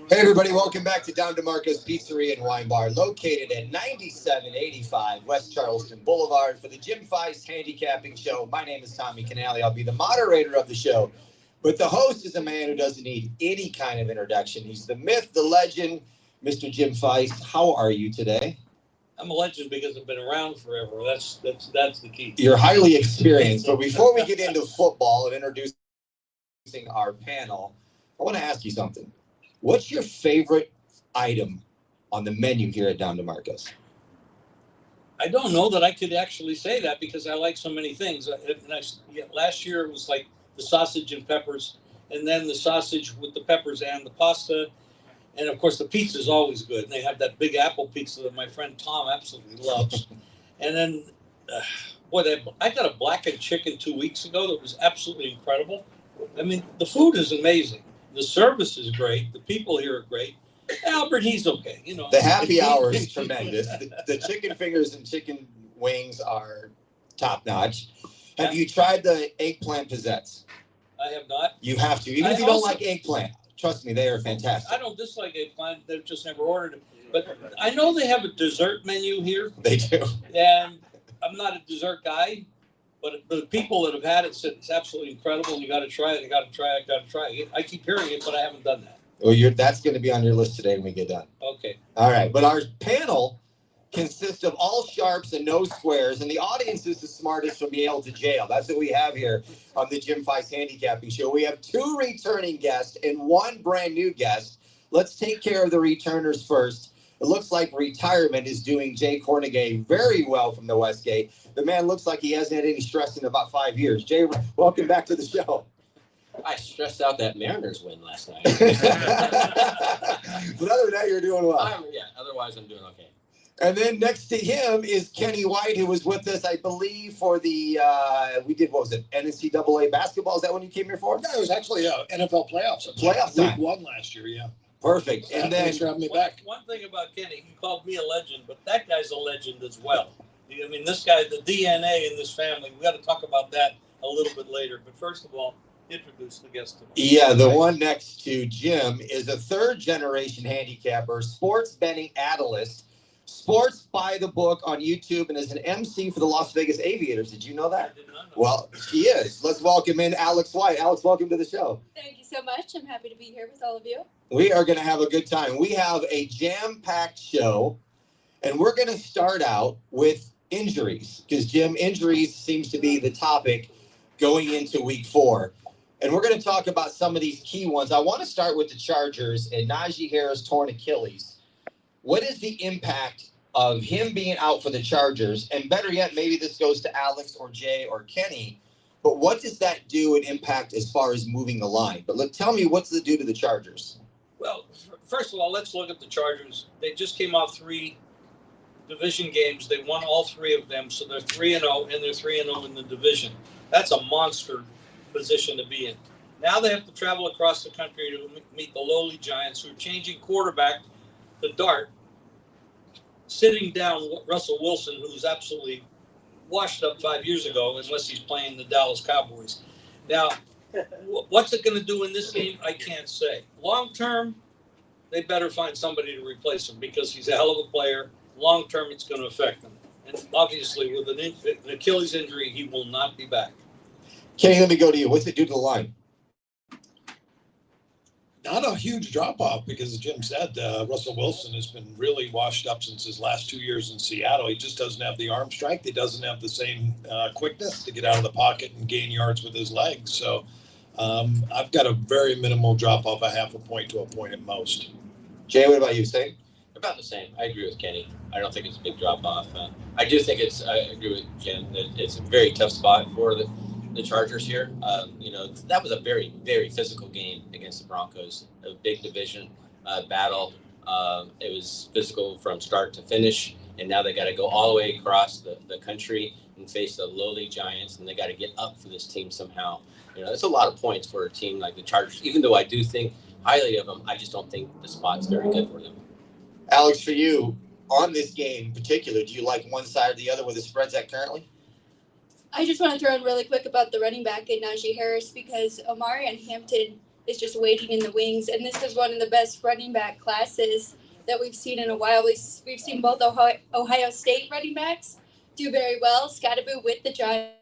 Hey everybody, welcome back to Don DeMarco's Pizzeria and Wine Bar, located at 9785 West Charleston Boulevard for the Jim Feist Handicapping Show. My name is Tommy Canale. I'll be the moderator of the show, but the host is a man who doesn't need any kind of introduction. He's the myth, the legend, Mr. Jim Feist. How are you today? I'm a legend because I've been around forever. That's the key. You're highly experienced, but before we get into football and introducing our panel, I want to ask you something. What's your favorite item on the menu here at Don DeMarco's? I don't know that I could actually say that because I like so many things. Last year it was like the sausage and peppers, and then the sausage with the peppers and the pasta. And of course the pizza is always good. And they have that big apple pizza that my friend Tom absolutely loves. And then, I got a blackened chicken 2 weeks ago that was absolutely incredible. I mean, the food is amazing. The service is great. The people here are great. Albert, he's okay. You know, the happy hour is tremendous. The chicken fingers and chicken wings are top notch. Have you tried the eggplant pizzettes? I have not. You have to, even if you don't like eggplant. Trust me, they are fantastic. I don't dislike eggplant. They've just never ordered it. But I know they have a dessert menu here. They do. And I'm not a dessert guy. But the people that have had it said it's absolutely incredible. You got to try it. You got to try it. Got to try it. I keep hearing it, but I haven't done that. Well, that's going to be on your list today when we get done. Okay. All right. But our panel consists of all sharps and no squares, and the audience is the smartest from Yale to jail. That's what we have here on the Jim Feist Handicapping Show. We have 2 returning guests and 1 brand new guest. Let's take care of the returners first. It looks like retirement is doing Jay Kornegay very well from the Westgate. The man looks like he hasn't had any stress in about 5 years. Jay, welcome back to the show. I stressed out that Mariners win last night. But other than that, you're doing well. Otherwise I'm doing okay. And then next to him is Kenny White, who was with us, I believe, for the, what was it, NCAA basketball? Is that when you came here for? No, it was actually NFL playoffs. Playoff time. Week 1 last year, yeah. Perfect. And then thanks for having me back. One thing about Kenny, he called me a legend, but that guy's a legend as well. I mean, this guy, the DNA in this family, we got to talk about that a little bit later. But first of all, introduce the guest today. Yeah, the one next to Jim is a 3rd-generation handicapper, sports betting analyst, sports by the book on YouTube, and is an MC for the Las Vegas Aviators. Did you know that? I did not know. Well, she is. Let's welcome in Alex White. Alex, welcome to the show. Thank you so much. I'm happy to be here with all of you. We are going to have a good time. We have a jam-packed show, and we're going to start out with injuries because, Jim, injuries seems to be the topic going into week 4. And we're going to talk about some of these key ones. I want to start with the Chargers and Najee Harris torn Achilles. What is the impact of him being out for the Chargers? And better yet, maybe this goes to Alex or Jay or Kenny. But what does that do and impact as far as moving the line? But tell me, what's it do to the Chargers? Well, first of all, let's look at the Chargers. They just came off 3 division games. They won all 3 of them, so they're 3-0, and they're 3-0 in the division. That's a monster position to be in. Now they have to travel across the country to meet the lowly Giants, who are changing quarterback to Dart, sitting down Russell Wilson, who's absolutely washed up 5 years ago, unless he's playing the Dallas Cowboys. Now, what's it going to do in this game? I can't say. Long term, they better find somebody to replace him because he's a hell of a player. Long term, it's going to affect him. And obviously, with an Achilles injury, he will not be back. Kenny, let me go to you. What's it do to the line? Not a huge drop-off because, as Jim said, Russell Wilson has been really washed up since his last 2 years in Seattle. He just doesn't have the arm strength. He doesn't have the same quickness to get out of the pocket and gain yards with his legs. So I've got a very minimal drop-off, a half a point to a point at most. Jay, what about you? Same? About the same. I agree with Kenny. I don't think it's a big drop-off. I do think I agree with Jim that it's a very tough spot for the Chargers here. That was a very, very physical game against the Broncos, a big division battle. It was physical from start to finish, and now they got to go all the way across the country and face the lowly Giants, and they got to get up for this team somehow. It's a lot of points for a team like the Chargers. Even though I do think highly of them, I just don't think the spot's very good for them. Alex, for you, on this game in particular, do you like one side or the other with the spreads at currently? I just want to throw in really quick about the running back in Najee Harris because Omari and Hampton is just waiting in the wings. And this is one of the best running back classes that we've seen in a while. We've seen both Ohio State running backs do very well. Scottaboo with the Giants.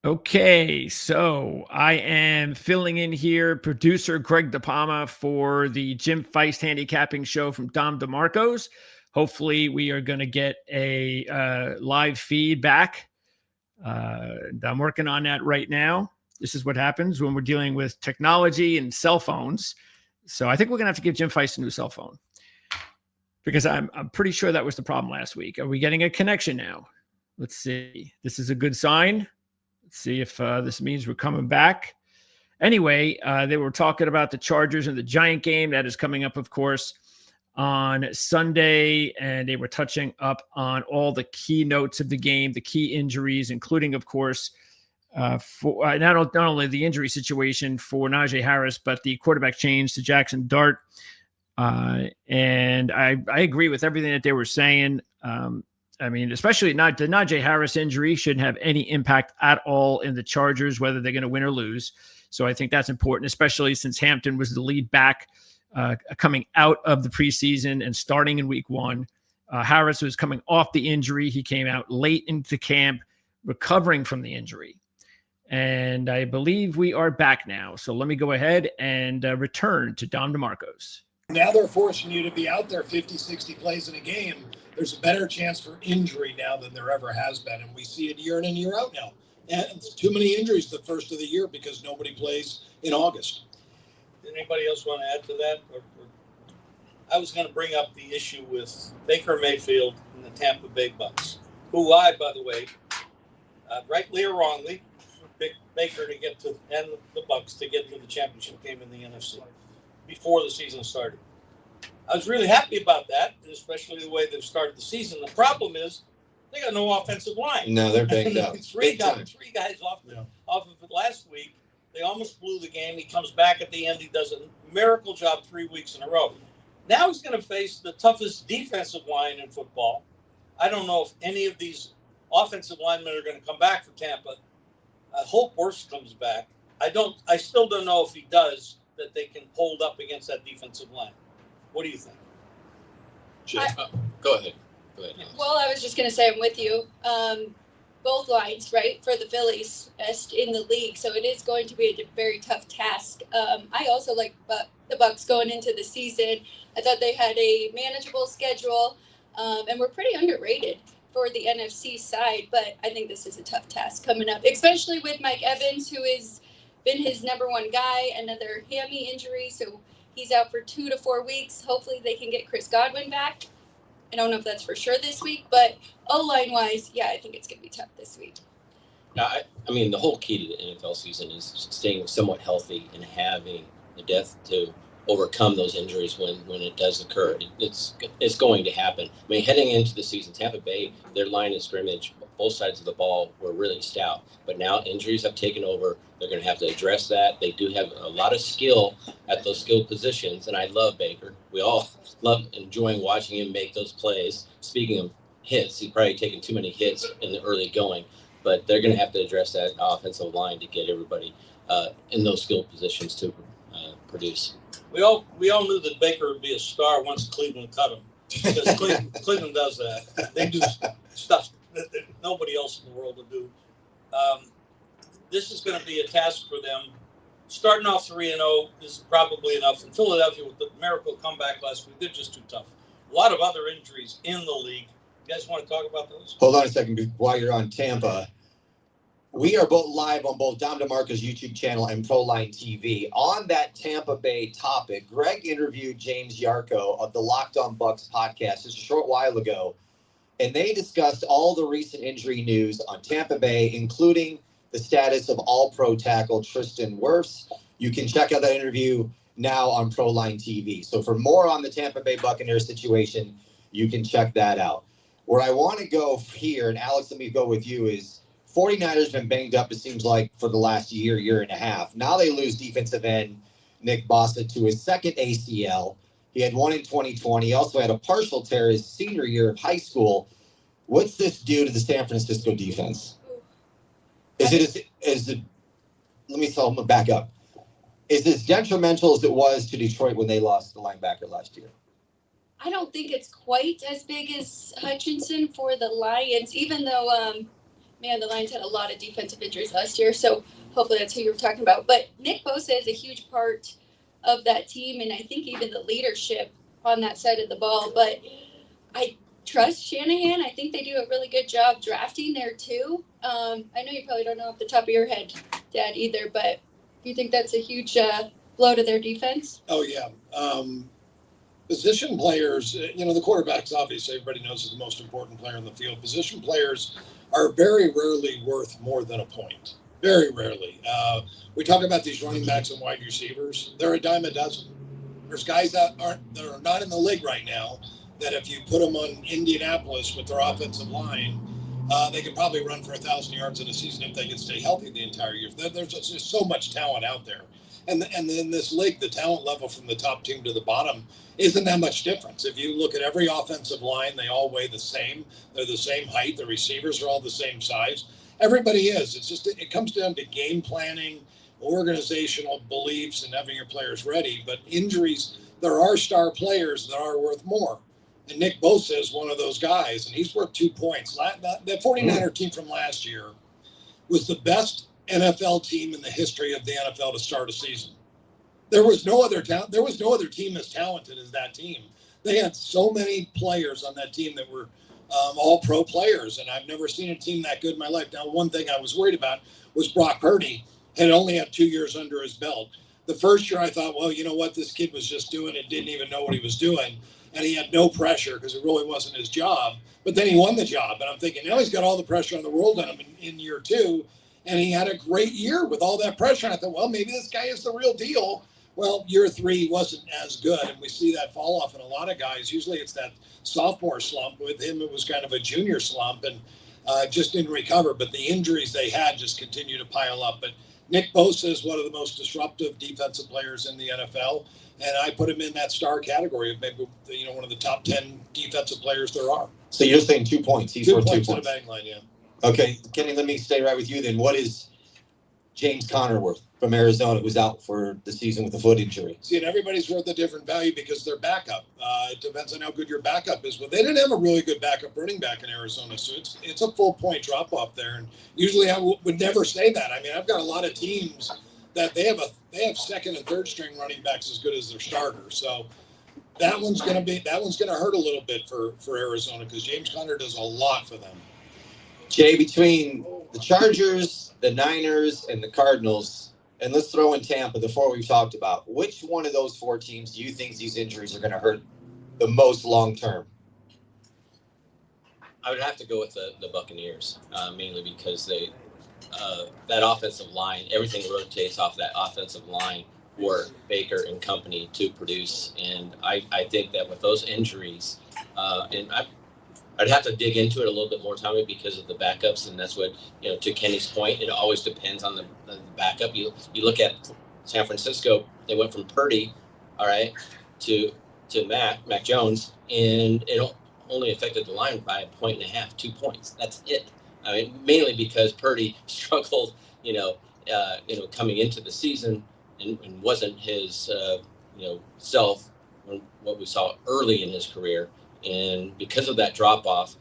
Okay, so I am filling in here, producer Greg DePalma for the Jim Feist handicapping show from Dom DeMarco's. Hopefully, we are going to get a live feedback. I'm working on that right now. This is what happens when we're dealing with technology and cell phones. So I think we're going to have to give Jim Feist a new cell phone because I'm pretty sure that was the problem last week. Are we getting a connection now? Let's see. This is a good sign. Let's see if this means we're coming back. Anyway, they were talking about the Chargers and the Giant game that is coming up, of course, on Sunday. And they were touching up on all the key notes of the game, the key injuries, including, of course, for not only the injury situation for Najee Harris, but the quarterback change to Jackson Dart. And I agree with everything that they were saying. I mean, especially not the Najee Harris injury shouldn't have any impact at all in the Chargers, whether they're going to win or lose. So I think that's important, especially since Hampton was the lead back coming out of the preseason and starting in week 1. Harris was coming off the injury. He came out late into camp, recovering from the injury. And I believe we are back now. So let me go ahead and return to Dom DeMarco's. Now they're forcing you to be out there 50, 60 plays in a game. There's a better chance for injury now than there ever has been. And we see it year in and year out now. And it's too many injuries the first of the year because nobody plays in August. Anybody else want to add to that? I was going to bring up the issue with Baker Mayfield and the Tampa Bay Bucks, who I, by the way, rightly or wrongly, picked Baker to get to, and the Bucks to get to the championship game in the NFC before the season started. I was really happy about that, especially the way they've started the season. The problem is they got no offensive line. No, they're banged up. three guys off of it last week. They almost blew the game. He comes back at the end. He does a miracle job 3 weeks in a row. Now he's going to face the toughest defensive line in football. I don't know if any of these offensive linemen are going to come back for Tampa. I hope Worst comes back. I still don't know if he does, that they can hold up against that defensive line. What do you think? Go ahead. Well, I was just going to say I'm with you. Both lines, right, for the Phillies, best in the league. So it is going to be a very tough task. I also like the Bucks going into the season. I thought they had a manageable schedule and were pretty underrated for the NFC side. But I think this is a tough task coming up, especially with Mike Evans, who has been his number one guy, another hammy injury. So he's out for 2 to 4 weeks. Hopefully they can get Chris Godwin back. I don't know if that's for sure this week, but O-line wise, yeah, I think it's going to be tough this week. Yeah, I mean, the whole key to the NFL season is staying somewhat healthy and having the depth to overcome those injuries when it does occur. It's going to happen. I mean, heading into the season, Tampa Bay, their line of scrimmage, both sides of the ball were really stout. But now injuries have taken over. They're going to have to address that. They do have a lot of skill at those skilled positions, and I love Baker. We all love enjoying watching him make those plays. Speaking of hits, he's probably taken too many hits in the early going, but they're going to have to address that offensive line to get everybody in those skilled positions to produce. We all knew that Baker would be a star once Cleveland cut him, because Cleveland does that. They do stuff that nobody else in the world will do. This is going to be a task for them. Starting off 3-0 is probably enough. In Philadelphia, with the miracle comeback last week, they're just too tough. A lot of other injuries in the league. You guys want to talk about those? Hold on a second while you're on Tampa. We are both live on both Dom DeMarco's YouTube channel and Proline TV. On that Tampa Bay topic, Greg interviewed James Yarko of the Locked On Bucks podcast just a short while ago, and they discussed all the recent injury news on Tampa Bay, including the status of all-pro tackle Tristan Wirfs. You can check out that interview now on Proline TV. So for more on the Tampa Bay Buccaneers situation, you can check that out. Where I want to go here, and Alex, let me go with you, is 49ers been banged up, it seems like, for the last year and a half. Now they lose defensive end Nick Bosa to his second ACL. He had one in 2020. He also had a partial tear his senior year of high school. What's this do to the San Francisco defense? Let me back up. Is this detrimental as it was to Detroit when they lost the linebacker last year? I don't think it's quite as big as Hutchinson for the Lions, even though, the Lions had a lot of defensive injuries last year, so hopefully that's who you're talking about. But Nick Bosa is a huge part of that team, and I think even the leadership on that side of the ball. But I trust Shanahan. I think they do a really good job drafting there, too. I know you probably don't know off the top of your head, Dad, either, but do you think that's a huge blow to their defense? Oh, yeah. Position players, the quarterback's obviously everybody knows is the most important player in the field. Position players are very rarely worth more than a point. Very rarely. We talk about these running backs and wide receivers. They're a dime a dozen. There's guys that are not in the league right now that if you put them on Indianapolis with their offensive line, they could probably run for 1,000 yards in a season if they could stay healthy the entire year. There's just so much talent out there. And in this league, the talent level from the top team to the bottom isn't that much difference. If you look at every offensive line, they all weigh the same. They're the same height. The receivers are all the same size. Everybody is. It's just it comes down to game planning, organizational beliefs, and having your players ready. But injuries, there are star players that are worth more. And Nick Bosa is one of those guys, and he's worth 2 points. The 49er team from last year was the best NFL team in the history of the NFL to start a season. There was no other team as talented as that team. They had so many players on that team that were all pro players, and I've never seen a team that good in my life. Now, one thing I was worried about was Brock Purdy had only had 2 years under his belt. The first year I thought, well, you know what, this kid was just doing it, didn't even know what he was doing, and he had no pressure because it really wasn't his job. But then he won the job, and I'm thinking, now he's got all the pressure in the world on him in year two, and he had a great year with all that pressure. And I thought, well, maybe this guy is the real deal. Well, year three wasn't as good, and we see that fall off in a lot of guys. Usually it's that sophomore slump. With him, it was kind of a junior slump, and just didn't recover. But the injuries they had just continue to pile up. But Nick Bosa is one of the most disruptive defensive players in the NFL, and I put him in that star category of maybe one of the top 10 defensive players there are. So you're saying 2 points. He's worth 2 points. To the betting line, yeah. Okay, Kenny, let me stay right with you then. What is James Conner worth from Arizona, who's out for the season with a foot injury? See, and everybody's worth a different value because they're backup. It depends on how good your backup is. But they didn't have a really good backup running back in Arizona, so it's a full point drop off there. And usually I would never say that. I mean, I've got a lot of teams that they have second and third string running backs as good as their starter. So that one's gonna hurt a little bit for Arizona because James Conner does a lot for them. Jay, between the Chargers, the Niners, and the Cardinals, and let's throw in Tampa, the four we've talked about, which one of those four teams do you think these injuries are going to hurt the most long term? I would have to go with the Buccaneers, mainly because that offensive line, everything rotates off that offensive line for Baker and company to produce. And I think that with those injuries, and I'd have to dig into it a little bit more, Tommy, because of the backups, and that's what, to Kenny's point, it always depends on the backup. You look at San Francisco, they went from Purdy, all right, to Mac Jones, and it only affected the line by 1.5, 2 points. That's it. I mean, mainly because Purdy struggled, coming into the season and wasn't his, self, what we saw early in his career. And because of that drop off,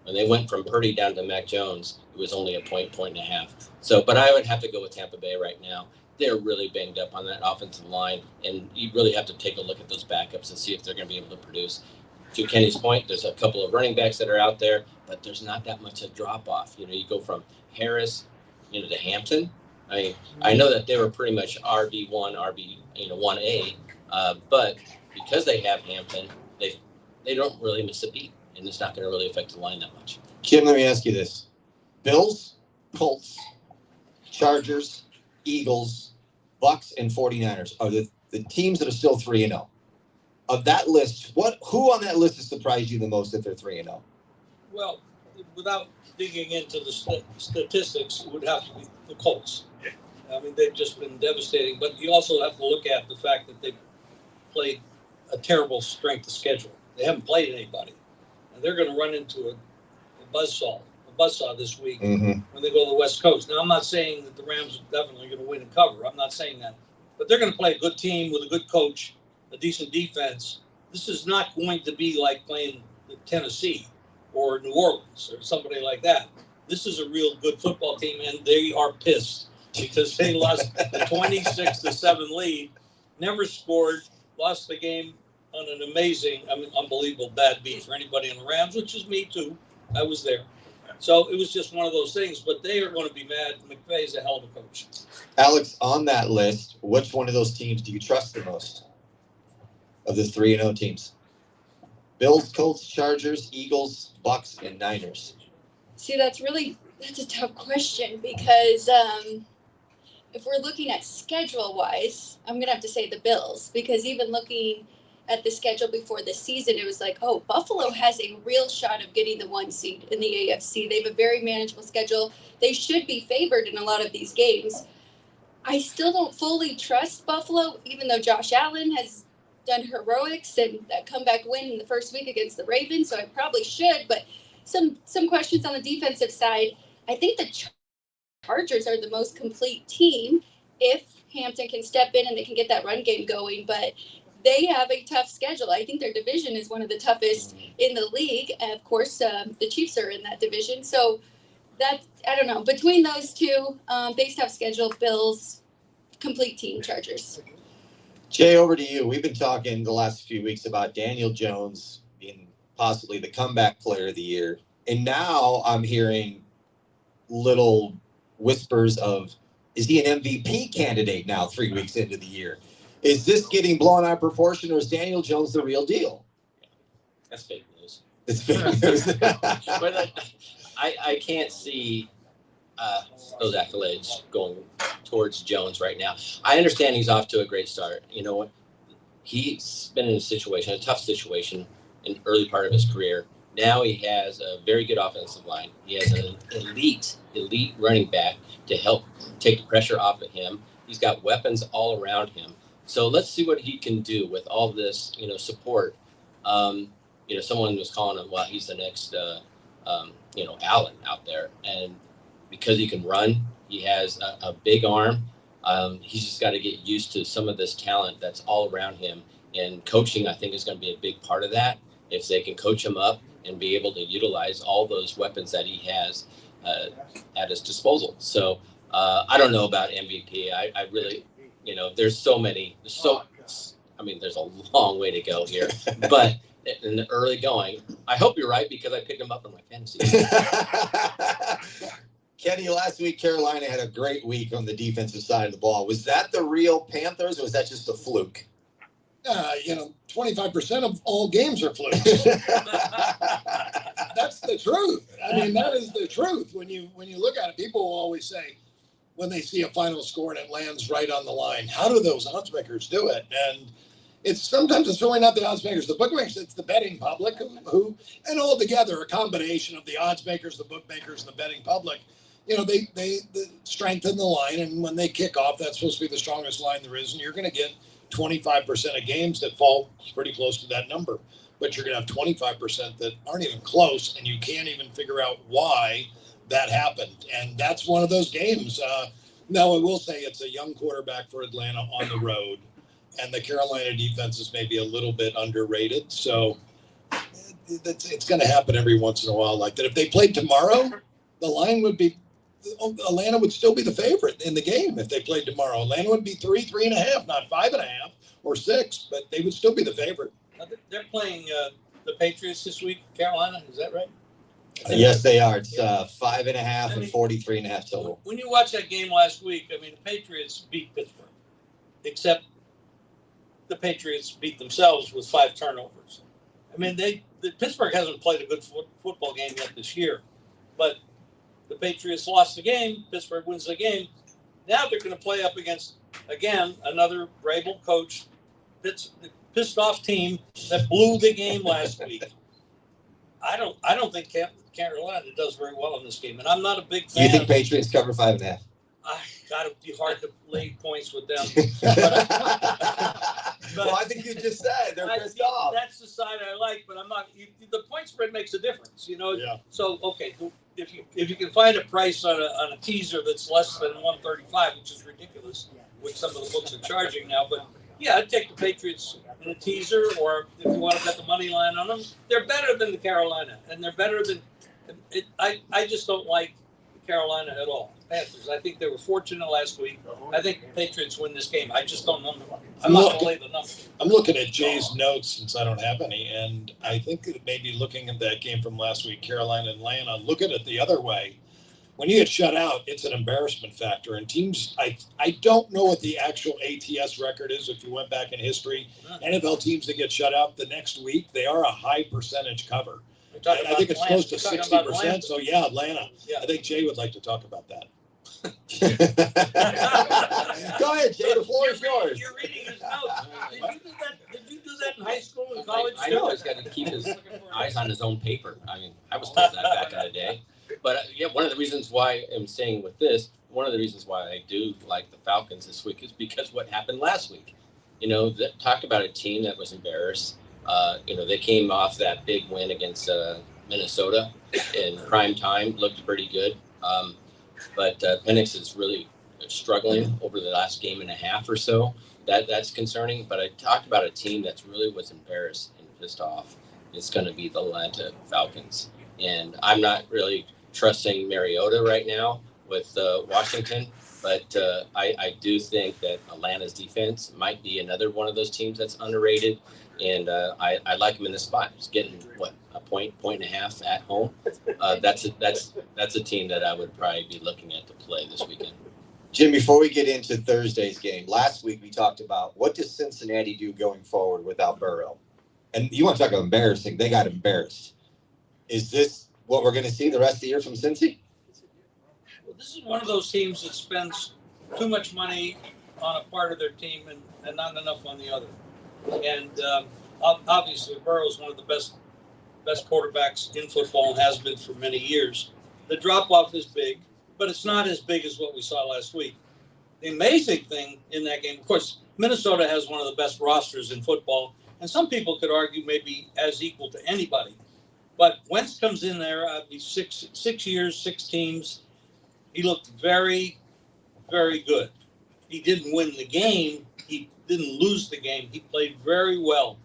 when they went from Purdy down to Mac Jones, it was only a point and a half. So, but I would have to go with Tampa Bay right now. They're really banged up on that offensive line, and you really have to take a look at those backups and see if they're going to be able to produce. To Kenny's point, there's a couple of running backs that are out there, but there's not that much a drop off. You go from Harris, to Hampton. I mean, I know that they were pretty much RB1, 1A, but because they have Hampton, they don't really miss a beat, and it's not going to really affect the line that much. Kim, let me ask you this. Bills, Colts. Chargers, Eagles, Bucks, and 49ers are the teams that are still 3-0. Of that list, who on that list has surprised you the most if they're 3-0? Well, without digging into the statistics, it would have to be the Colts. I mean, they've just been devastating. But you also have to look at the fact that they've played a terrible strength of schedule. They haven't played anybody. And they're going to run into a buzzsaw this week when they go to the West Coast. Now, I'm not saying that the Rams are definitely going to win and cover. I'm not saying that. But they're going to play a good team with a good coach, a decent defense. This is not going to be like playing Tennessee or New Orleans or somebody like that. This is a real good football team, and they are pissed because they lost the 26-7 lead, never scored, lost the game on an amazing, unbelievable bad beat for anybody in the Rams, which is me too. I was there. So it was just one of those things, but they are going to be mad. McVay is a hell of a coach. Alex, on that list, which one of those teams do you trust the most of the 3-0 teams? Bills, Colts, Chargers, Eagles, Bucks, and Niners. See, that's a tough question because if we're looking at schedule-wise, I'm going to have to say the Bills because even looking at the schedule before the season, it was like, oh, Buffalo has a real shot of getting the 1 seed in the AFC. They have a very manageable schedule. They should be favored in a lot of these games. I still don't fully trust Buffalo, even though Josh Allen has done heroics and that comeback win in the first week against the Ravens, so I probably should. But some questions on the defensive side. I think the Chargers are the most complete team if Hampton can step in and they can get that run game going. But they have a tough schedule. I think their division is one of the toughest in the league. And of course, the Chiefs are in that division. So that's, I don't know, between those two, based off schedule, Bills, complete team, Chargers. Jay, over to you. We've been talking the last few weeks about Daniel Jones being possibly the comeback player of the year. And now I'm hearing little whispers of, is he an MVP candidate now 3 weeks into the year? Is this getting blown out of proportion, or is Daniel Jones the real deal? That's fake news. It's fake news. But I can't see those accolades going towards Jones right now. I understand he's off to a great start. You know what? He's been in a tough situation in the early part of his career. Now he has a very good offensive line. He has an elite running back to help take the pressure off of him. He's got weapons all around him. So let's see what he can do with all this, support. Someone was calling him, well, he's the next, Allen out there. And because he can run, he has a big arm. He's just got to get used to some of this talent that's all around him. And coaching, I think, is going to be a big part of that. If they can coach him up and be able to utilize all those weapons that he has at his disposal. So I don't know about MVP. I really, there's a long way to go here. But in the early going, I hope you're right because I picked him up in my fantasy. Kenny, last week, Carolina had a great week on the defensive side of the ball. Was that the real Panthers, or was that just a fluke? 25% of all games are flukes. That's the truth. I mean, that is the truth. When you look at it, people will always say, when they see a final score and it lands right on the line, how do those odds makers do it? And sometimes it's really not the odds makers, the bookmakers, it's the betting public who and all together, a combination of the odds makers, the bookmakers, and the betting public, they strengthen the line. And when they kick off, that's supposed to be the strongest line there is. And you're going to get 25% of games that fall pretty close to that number. But you're going to have 25% that aren't even close, and you can't even figure out why that happened. And that's one of those games. Now, I will say it's a young quarterback for Atlanta on the road, and the Carolina defense is maybe a little bit underrated. So it's going to happen every once in a while like that. If they played tomorrow, the line would be Atlanta would still be the favorite in the game if they played tomorrow. Atlanta would be 3.5, not 5.5 or 6, but they would still be the favorite. They're playing the Patriots this week, Carolina. Is that right? Yes, they are. It's 5.5 and 43.5 total. When you watch that game last week, the Patriots beat Pittsburgh, except the Patriots beat themselves with 5 turnovers. Pittsburgh hasn't played a good football game yet this year, but the Patriots lost the game. Pittsburgh wins the game. Now they're going to play up against, again, another Rabel coach, pissed off team that blew the game last week. I don't think Carolina does very well in this game, and I'm not a big fan. You think Patriots cover 5.5? I gotta be hard to lay points with them. Well, I think you just said they're pissed off. That's the side I like, but I'm not. The point spread makes a difference, you know. Yeah. So okay, if you can find a price on a teaser that's less than 135, which is ridiculous, which some of the books are charging now, but yeah, I'd take the Patriots in a teaser, or if you want to bet the money line on them, they're better than the Carolina, and they're better than. I just don't like Carolina at all. Panthers. I think they were fortunate last week. I think the Patriots win this game. I just don't know. I'm not going to lay the number. I'm looking at Jay's notes since I don't have any, and I think that maybe looking at that game from last week, Carolina and Atlanta, look at it the other way. When you get shut out, it's an embarrassment factor. And teams, I don't know what the actual ATS record is if you went back in history. NFL teams that get shut out the next week, they are a high percentage cover. I think it's close to 60%. So, yeah, Atlanta. Yeah. I think Jay would like to talk about that. Go ahead, Jay. The floor is yours. You're reading his notes. Did you do that in high school and college? I know he's got to keep his eyes on his own paper. I mean, I was told that back in the day. But yeah, one of the reasons why I'm saying with this, one of the reasons why I do like the Falcons this week is because what happened last week. You know, talk about a team that was embarrassed. You know, they came off that big win against Minnesota in prime time, looked pretty good. But Penix is really struggling over the last game and a half or so. That's concerning. But I talked about a team that's really was embarrassed and pissed off. It's going to be the Atlanta Falcons. And I'm not really trusting Mariota right now with Washington. But I do think that Atlanta's defense might be another one of those teams that's underrated. And I like him in this spot. He's getting, a point and a half at home. That's a team that I would probably be looking at to play this weekend. Jim, before we get into Thursday's game, last week we talked about what does Cincinnati do going forward without Burrow? And you want to talk about embarrassing. They got embarrassed. Is this what we're going to see the rest of the year from Cincy? Well, this is one of those teams that spends too much money on a part of their team and not enough on the other. And obviously, Burrow's one of the best quarterbacks in football and has been for many years. The drop-off is big, but it's not as big as what we saw last week. The amazing thing in that game, of course, Minnesota has one of the best rosters in football, and some people could argue maybe as equal to anybody. But Wentz comes in there, he's 6 years, 6 teams. He looked very, very good. He didn't win the game. He didn't lose the game. He played very well.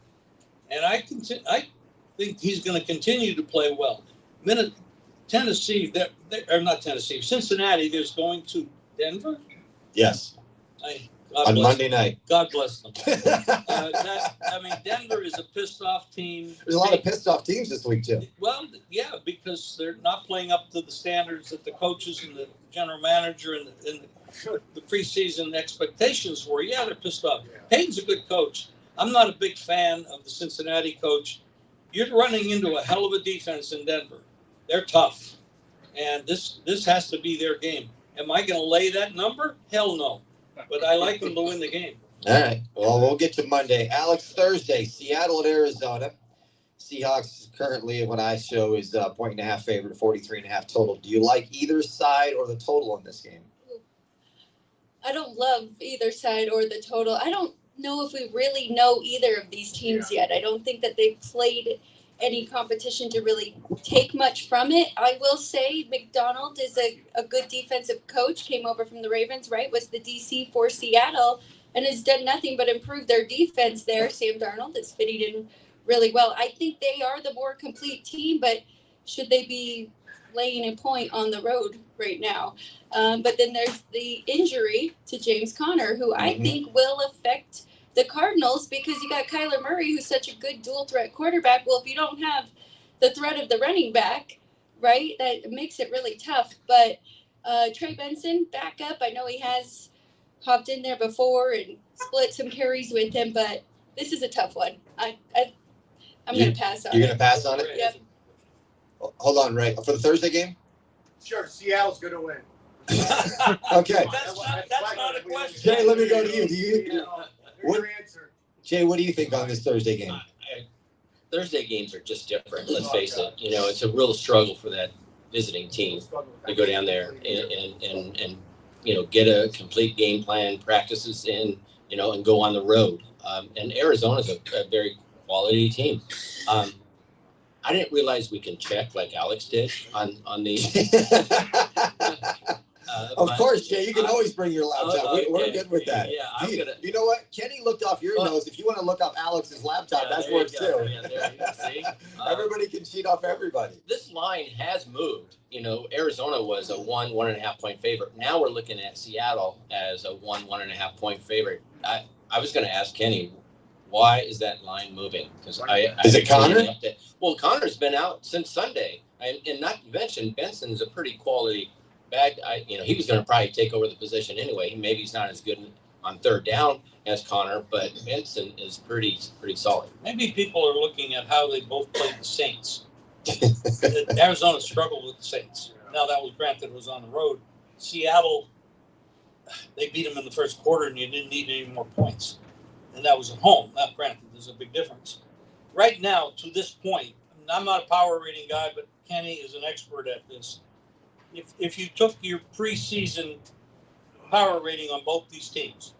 And I think he's going to continue to play well. Cincinnati, there's going to Denver. Yes. On Monday night. God bless them. Denver is a pissed off team. There's a lot of pissed off teams this week, Jim. Well, yeah, because they're not playing up to the standards that the coaches and the general manager and the preseason expectations were. Yeah, they're pissed off. Payton's a good coach. I'm not a big fan of the Cincinnati coach. You're running into a hell of a defense in Denver. They're tough. And this has to be their game. Am I going to lay that number? Hell no. But I like them to win the game. All right. Well, we'll get to Monday. Alex, Thursday, Seattle at Arizona. Seahawks currently, what I show is a 1.5 favorite, 43.5 total. Do you like either side or the total in this game? I don't love either side or the total. I don't know if we really know either of these teams yet. I don't think that they've played any competition to really take much from it. I will say McDonald is a good defensive coach, came over from the Ravens, right? Was the DC for Seattle and has done nothing but improve their defense there. Sam Darnold is fitting in really well. I think they are the more complete team, but should they be laying a point on the road right now? But then there's the injury to James Conner, who I think will affect the Cardinals because you got Kyler Murray, who's such a good dual threat quarterback. Well, if you don't have the threat of the running back, right, that makes it really tough. But Trey Benson, back up. I know he has hopped in there before and split some carries with him, but this is a tough one. I'm going to pass on it. You're going to pass on it? Yep. Hold on, Ray. For the Thursday game? Sure, Seattle's going to win. Okay. That's not a question. Jay, let me go to you. Do you? What, Jay, what do you think on this Thursday game? Thursday games are just different. Let's face it. It's a real struggle for that visiting team to go down there and get a complete game plan, practices in, and go on the road. And Arizona's a very quality team. I didn't realize we can check like Alex did on the. Of course, Jay, you can always bring your laptop. We're good with that. Yeah, you know what? Kenny looked off your nose. If you want to look up Alex's laptop, that works too. Yeah, there you go. See? Everybody can cheat off everybody. This line has moved. Arizona was a 1.5 point favorite. Now we're looking at Seattle as a 1.5 point favorite. I was going to ask Kenny, why is that line moving? Because Is it Connor? Well, Connor's been out since Sunday, and not to mention Benson's a pretty quality back. He was going to probably take over the position anyway. Maybe he's not as good on third down as Connor, but Benson is pretty solid. Maybe people are looking at how they both played the Saints. Arizona struggled with the Saints. Now that was granted it was on the road. Seattle, they beat them in the first quarter, and you didn't need any more points. And that was at home. Now, granted, there's a big difference. Right now, to this point, I'm not a power rating guy, but Kenny is an expert at this. If you took your preseason power rating on both these teams,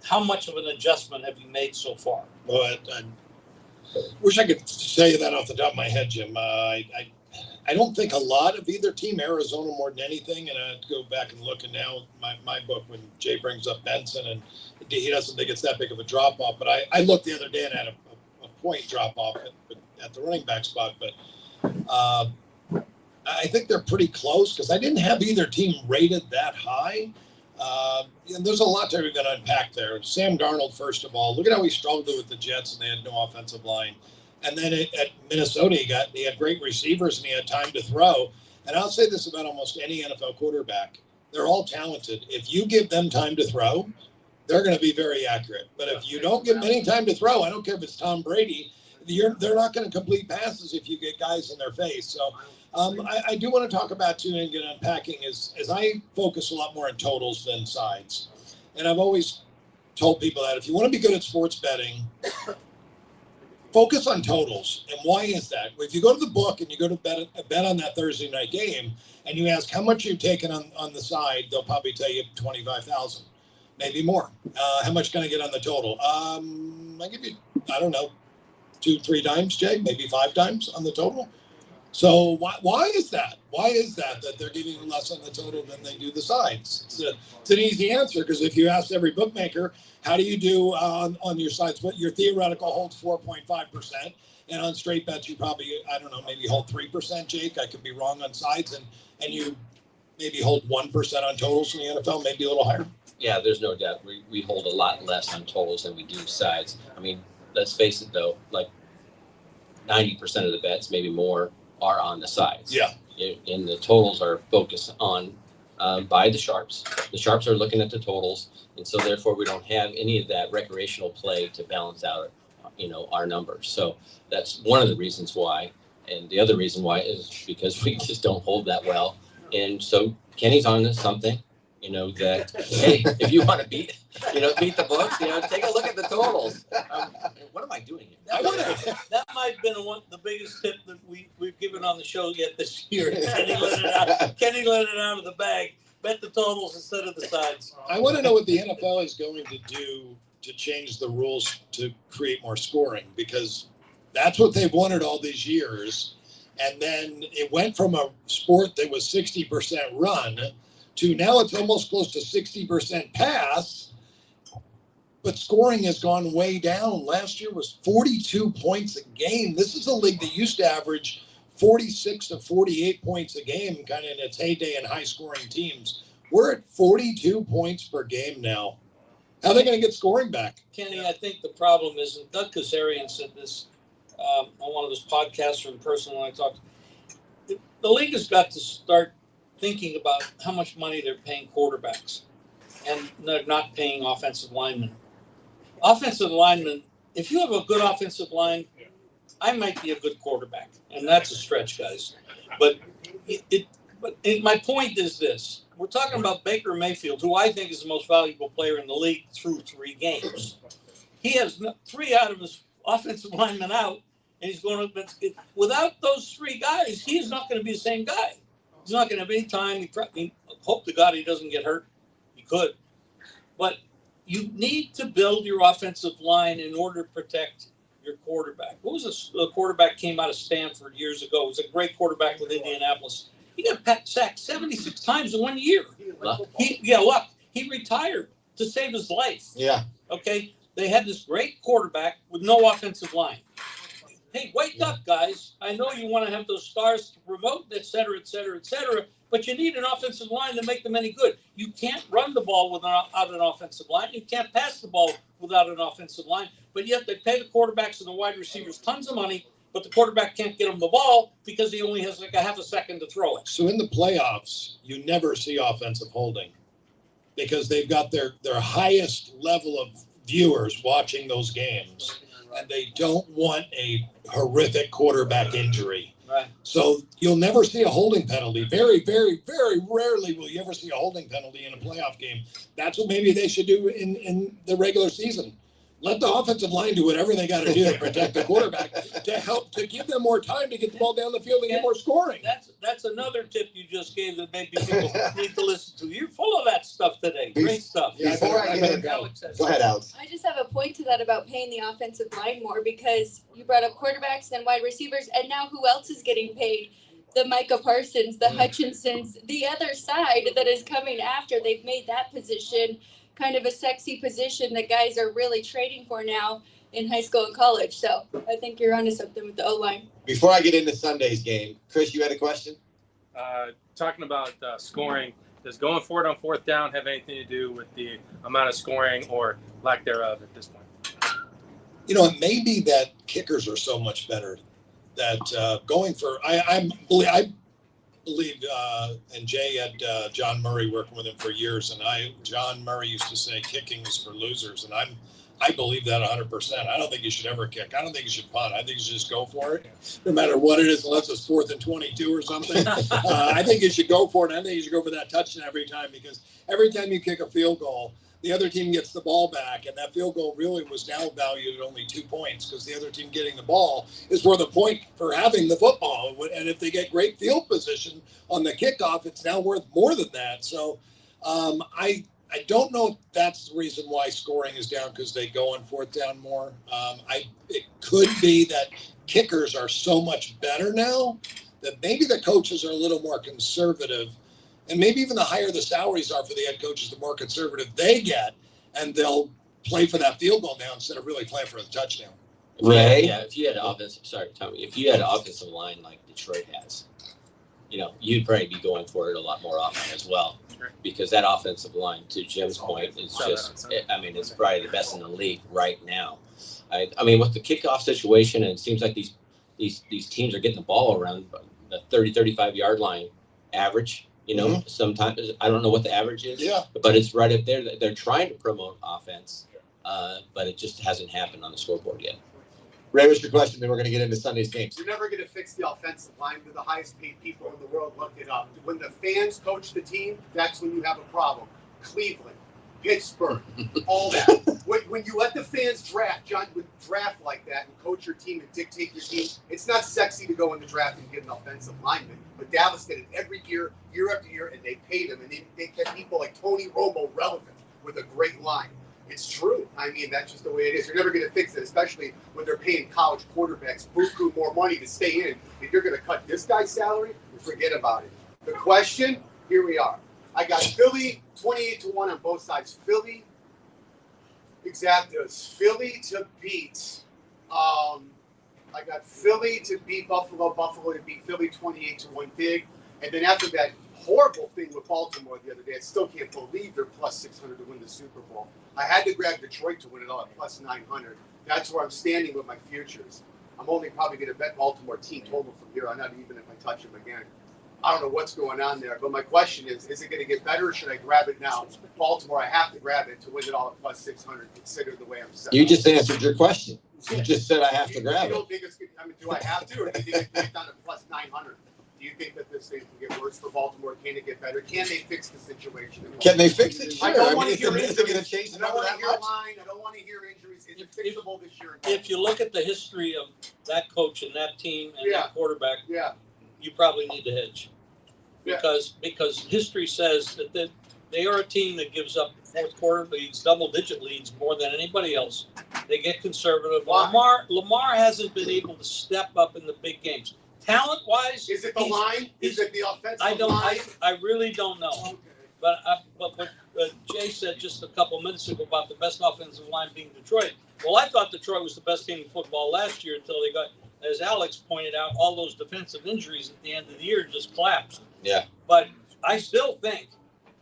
how much of an adjustment have you made so far? Well, I wish I could say that off the top of my head, Jim. I don't think a lot of either team, Arizona more than anything, and I'd go back and look, and now my book when Jay brings up Benson, and he doesn't think it's that big of a drop-off, but I looked the other day and had a point drop-off at the running back spot, but I think they're pretty close because I didn't have either team rated that high. And there's a lot that we're going to unpack there. Sam Darnold, first of all, look at how he struggled with the Jets, and they had no offensive line. And then at Minnesota, he had great receivers and he had time to throw. And I'll say this about almost any NFL quarterback. They're all talented. If you give them time to throw, they're going to be very accurate. But if you don't give them any time to throw, I don't care if it's Tom Brady, they're not going to complete passes if you get guys in their face. So I do want to talk about, too, and get unpacking, as I focus a lot more on totals than sides. And I've always told people that if you want to be good at sports betting, focus on totals. And why is that? If you go to the book and you go to bet on that Thursday night game and you ask how much you've taken on the side, they'll probably tell you 25,000, maybe more. How much can I get on the total? I give you, I don't know, 2-3 times, Jay, maybe 5 times on the total. So why is that? Why is that they're giving you less on the total than they do the sides? It's an easy answer, because if you ask every bookmaker, how do you do on your sides? What your theoretical holds 4.5%, and on straight bets you probably, I don't know, maybe hold 3%, Jake. I could be wrong on sides, and you maybe hold 1% on totals in the NFL, maybe a little higher. Yeah, there's no doubt. We hold a lot less on totals than we do sides. I mean, let's face it though, like 90% of the bets, maybe more, are on the sides. Yeah. And the totals are focused on by the sharps. The sharps are looking at the totals, and so therefore we don't have any of that recreational play to balance out, our numbers. So that's one of the reasons why. And the other reason why is because we just don't hold that well. And so Kenny's on to something, that, hey, if you want to beat the books, take a look at the totals. What am I doing here? That might have been the biggest tip that we've given on the show yet this year. Kenny let it out of the bag. Bet the totals instead of the sides. I want to know what the NFL is going to do to change the rules to create more scoring, because that's what they've wanted all these years. And then it went from a sport that was 60% run to now it's almost close to 60% pass, but scoring has gone way down. Last year was 42 points a game. This is a league that used to average 46 to 48 points a game, kind of in its heyday in high-scoring teams. We're at 42 points per game now. How are they going to get scoring back? Kenny, I think the problem is, and Doug Kazarian said this on one of his podcasts or in person when I talked, the league has got to start thinking about how much money they're paying quarterbacks, and they're not paying offensive linemen. Offensive linemen, if you have a good offensive line, I might be a good quarterback, and that's a stretch, guys. But my point is this: We're talking about Baker Mayfield, who I think is the most valuable player in the league through 3 games. He has 3 out of his offensive linemen out, and he's going to. Without those 3 guys, he is not going to be the same guy. He's not going to have any time. He hope to God he doesn't get hurt. He could, but you need to build your offensive line in order to protect your quarterback. What was a quarterback came out of Stanford years ago? It was a great quarterback with Indianapolis. He got sacked 76 times in 1 year. Luck. Luck. He retired to save his life. Yeah. Okay. They had this great quarterback with no offensive line. Hey, wake up, guys. I know you want to have those stars to promote, et cetera, but you need an offensive line to make them any good. You can't run the ball without an offensive line. You can't pass the ball without an offensive line. But yet they pay the quarterbacks and the wide receivers tons of money, but the quarterback can't get them the ball because he only has like a half a second to throw it. So in the playoffs, you never see offensive holding because they've got their highest level of viewers watching those games, and they don't want a horrific quarterback injury. Right. So you'll never see a holding penalty. Very, very, very rarely will you ever see a holding penalty in a playoff game. That's what maybe they should do in the regular season. Let the offensive line do whatever they got to do to protect the quarterback to give them more time to get the ball down the field and get more scoring. That's another tip you just gave that maybe people need to listen to. You're full of that stuff today. Great stuff. Yeah, Before I get it, go ahead, Alex. I just have a point to that about paying the offensive line more because you brought up quarterbacks and wide receivers, and now who else is getting paid? The Micah Parsons, the Hutchinsons, the other side that is coming after. They've made that position kind of a sexy position that guys are really trading for now in high school and college. So I think you're onto something with the O-line. Before I get into Sunday's game, Chris, you had a question? Talking about scoring, does going for it on 4th down have anything to do with the amount of scoring or lack thereof at this point? You know, it may be that kickers are so much better that going for I believe and Jay had John Murray working with him for years, and John Murray used to say kicking is for losers, and I believe that 100%. I don't think you should ever kick. I don't think you should punt. I think you should just go for it, no matter what it is, unless it's 4th and 22 or something. I think you should go for it. I think you should go for that touchdown every time, because every time you kick a field goal, the other team gets the ball back, and that field goal really was now valued at only 2 points because the other team getting the ball is worth a point for having the football. And if they get great field position on the kickoff, it's now worth more than that. So I don't know if that's the reason why scoring is down, because they go on 4th down more. It could be that kickers are so much better now that maybe the coaches are a little more conservative. And maybe even the higher the salaries are for the head coaches, the more conservative they get, and they'll play for that field goal now instead of really playing for the touchdown. Ray? Yeah, if you had Tommy, if you had an offensive line like Detroit has, you'd probably be going for it a lot more often as well, because that offensive line, to Jim's point, is it's probably the best in the league right now. I mean, with the kickoff situation, and it seems like these teams are getting the ball around the 30, 35-yard line average. Sometimes I don't know what the average is, but it's right up there. They're trying to promote offense, but it just hasn't happened on the scoreboard yet. Ray, what's your question? Then we're going to get into Sunday's games. You're never going to fix the offensive line. They're the highest paid people in the world. Look it up. When the fans coach the team, that's when you have a problem. Cleveland, Pittsburgh, all that. When you let the fans draft like that and coach your team and dictate your team, it's not sexy to go in the draft and get an offensive lineman. But Dallas did it every year, year after year, and they paid him. And they kept people like Tony Romo relevant with a great line. It's true. I mean, that's just the way it is. You're never going to fix it, especially when they're paying college quarterbacks buku more money to stay in. If you're going to cut this guy's salary, forget about it. The question, here we are. I got Philly 28-1 on both sides. Philly, exactas. Philly to beat. I got Philly to beat Buffalo. Buffalo to beat Philly 28-1 big. And then after that horrible thing with Baltimore the other day, I still can't believe they're plus 600 to win the Super Bowl. I had to grab Detroit to win it all at plus 900. That's where I'm standing with my futures. I'm only probably going to bet Baltimore team total from here on out, even if I touch them again. I don't know what's going on there, but my question is it going to get better, or should I grab it now? Baltimore, I have to grab it to win it all at plus 600, consider the way I'm set. You just answered your question. You just said I have to grab it. Do I have to, or do you think it's down to plus 900? Do you think that this thing can get worse for Baltimore? Can it get better? Can they fix the situation? Can they fix it? Sure. I don't I want mean, to hear is it going to injuries. change the I don't number want to that hear much? line. I don't want to hear injuries. Is it fixable this year? If you look at the history of that coach and that team and Yeah. that quarterback, Yeah. you probably need to hedge. Yeah. Because history says that they are a team that gives up fourth quarter leads, double-digit leads more than anybody else. They get conservative. Why? Lamar hasn't been able to step up in the big games. Talent-wise, Is it the line? Is it the offensive line? I really don't know. Okay. But what Jay said just a couple minutes ago about the best offensive line being Detroit. Well, I thought Detroit was the best team in football last year until they got, as Alex pointed out, all those defensive injuries at the end of the year just collapsed. Yeah. But I still think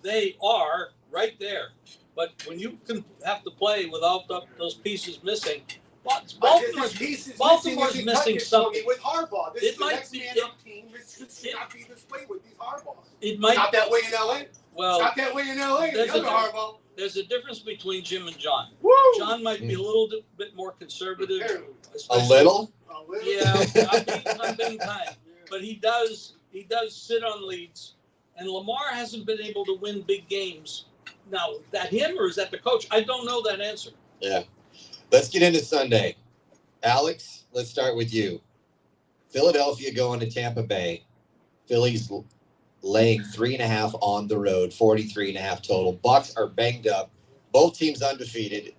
they are right there. But when you can have to play without those pieces missing, Baltimore's missing something. With Harbaugh, this is the might next be- man up team. This should not be this way with these Harbaughs. It might Not that way in LA. well. Not that way in LA. The there's other a- Harbaugh. There's a difference between Jim and John. Woo! John might be a little bit more conservative. A especially- little? A little. Yeah, I'm being kind. But he does sit on leads, and Lamar hasn't been able to win big games. Now, is that him or is that the coach? I don't know that answer. Yeah. Let's get into Sunday. Alex, let's start with you. Philadelphia going to Tampa Bay. Phillies laying 3.5 on the road, 43.5 total. Bucks are banged up. Both teams undefeated.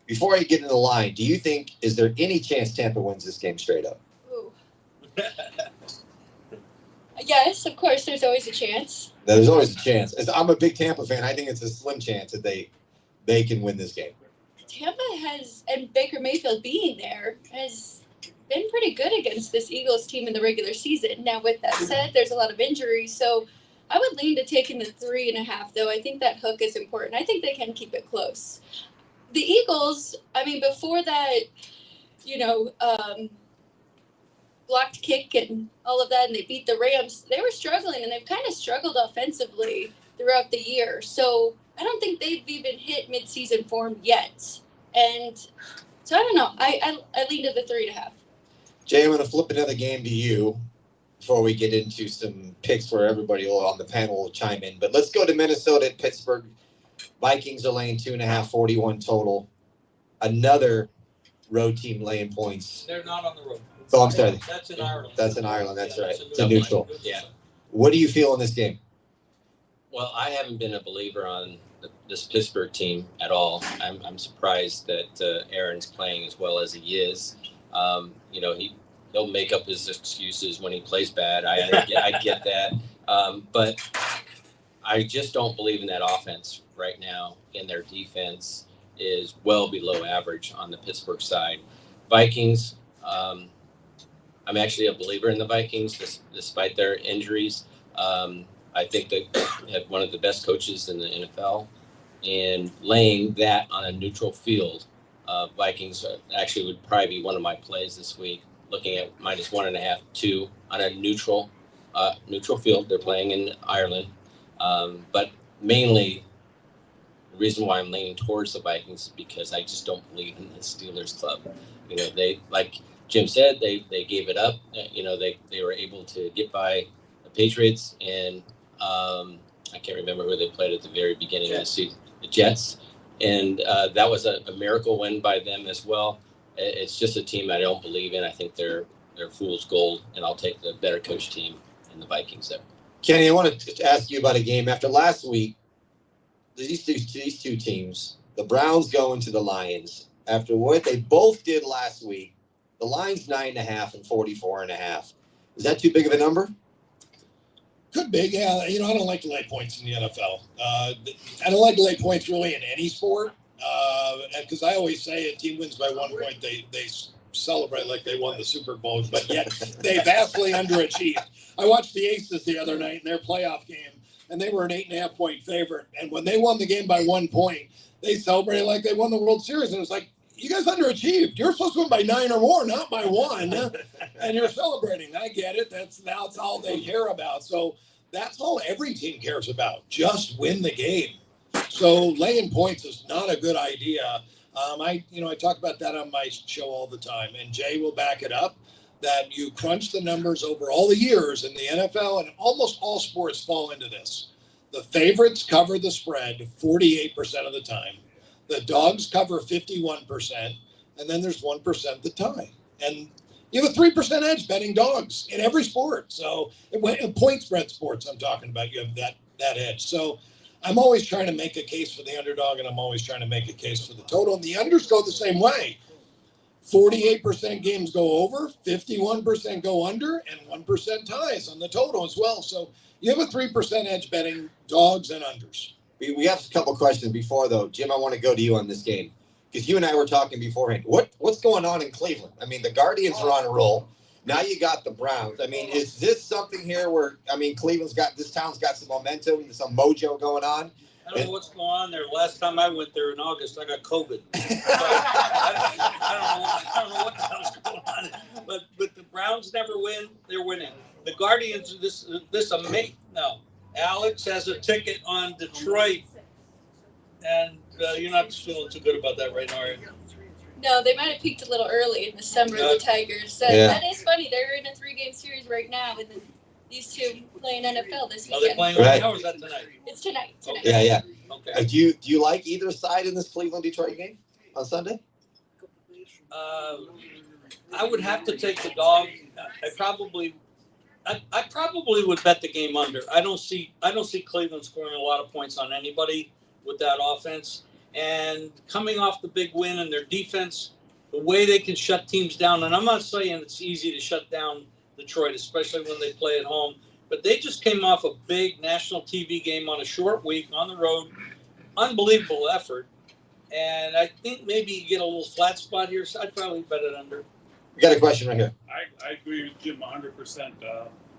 Before I get into the line, do you think, is there any chance Tampa wins this game straight up? Ooh. Yes, of course, there's always a chance. There's always a chance. I'm a big Tampa fan. I think it's a slim chance that they can win this game. Tampa has, and Baker Mayfield being there, has been pretty good against this Eagles team in the regular season. Now, with that said, there's a lot of injuries, so I would lean to taking the 3.5, though. I think that hook is important. I think they can keep it close. The Eagles, I mean, before that, blocked kick and all of that, and they beat the Rams, they were struggling, and they've kind of struggled offensively throughout the year. So I don't think they've even hit midseason form yet. And so I don't know. I lean to the 3.5. Jay, I'm going to flip another game to you before we get into some picks where everybody on the panel will chime in. But let's go to Minnesota at Pittsburgh. Vikings are laying 2.5, 41 total. Another road team laying points. They're not on the road. Oh, I'm sorry. That's in Ireland. That's in Ireland. That's right. a It's a neutral. Yeah. What do you feel in this game? Well, I haven't been a believer on this Pittsburgh team at all. I'm surprised that Aaron's playing as well as he is. He'll make up his excuses when he plays bad. I get that. But I just don't believe in that offense right now. And their defense is well below average on the Pittsburgh side. Vikings, I'm actually a believer in the Vikings despite their injuries. I think they have one of the best coaches in the NFL, and laying that on a neutral field, Vikings actually would probably be one of my plays this week, looking at -1.5, 2 on a neutral field. They're playing in Ireland, but mainly the reason why I'm leaning towards the Vikings is because I just don't believe in the Steelers club. They, like Jim said, they gave it up. They were able to get by the Patriots, and I can't remember who they played at the very beginning of the season. The Jets, and that was a miracle win by them as well. It's just a team I don't believe in. I think they're fool's gold, and I'll take the better coach team in the Vikings there. Kenny, I want to ask you about a game after last week. These two teams, the Browns going to the Lions. After what they both did last week, the Lions 9.5 and 44.5. Is that too big of a number? Could be, yeah. I don't like to lay points in the NFL. I don't like to lay points really in any sport, because I always say a team wins by 1 point, they celebrate like they won the Super Bowl, but yet they vastly underachieved. I watched the Aces the other night in their playoff game, and they were an 8.5 point favorite. And when they won the game by 1 point, they celebrated like they won the World Series. And it was like, you guys underachieved. You're supposed to win by 9 or more, not by 1. And you're celebrating. I get it. That's all they care about. So that's all every team cares about. Just win the game. So laying points is not a good idea. I talk about that on my show all the time, and Jay will back it up. that you crunch the numbers over all the years in the NFL, and almost all sports fall into this. The favorites cover the spread 48% of the time. The dogs cover 51%, and then there's 1% the tie. And you have a 3% edge betting dogs in every sport. So in point spread sports, I'm talking about, you have that edge. So I'm always trying to make a case for the underdog, and I'm always trying to make a case for the total. And the unders go the same way. 48% games go over, 51% go under, and 1% ties on the total as well. So you have a 3% edge betting dogs and unders. We have a couple questions before, though. Jim, I want to go to you on this game because you and I were talking beforehand. What's going on in Cleveland? I mean, the Guardians are on a roll. Now you got the Browns. I mean, is this something here where, I mean, this town's got some momentum and some mojo going on? I don't know what's going on there. Last time I went there in August, I got COVID. I don't know what the hell's going on. But the Browns never win. They're winning. The Guardians, this amazing. No, Alex has a ticket on Detroit, and you're not feeling too good about that right now, are you? No, they might have peaked a little early in the summer, the Tigers. That is funny. They're in a 3-game series right now, and then these two playing NFL this weekend. Are they playing right now, or is that tonight? It's tonight. Okay. Yeah. Okay. Do you like either side in this Cleveland-Detroit game on Sunday? I would have to take the dog. I probably would bet the game under. I don't see Cleveland scoring a lot of points on anybody with that offense. And coming off the big win and their defense, the way they can shut teams down, and I'm not saying it's easy to shut down Detroit, especially when they play at home, but they just came off a big national TV game on a short week on the road. Unbelievable effort. And I think maybe you get a little flat spot here, so I'd probably bet it under. We got a question right here. I agree with Jim 100%.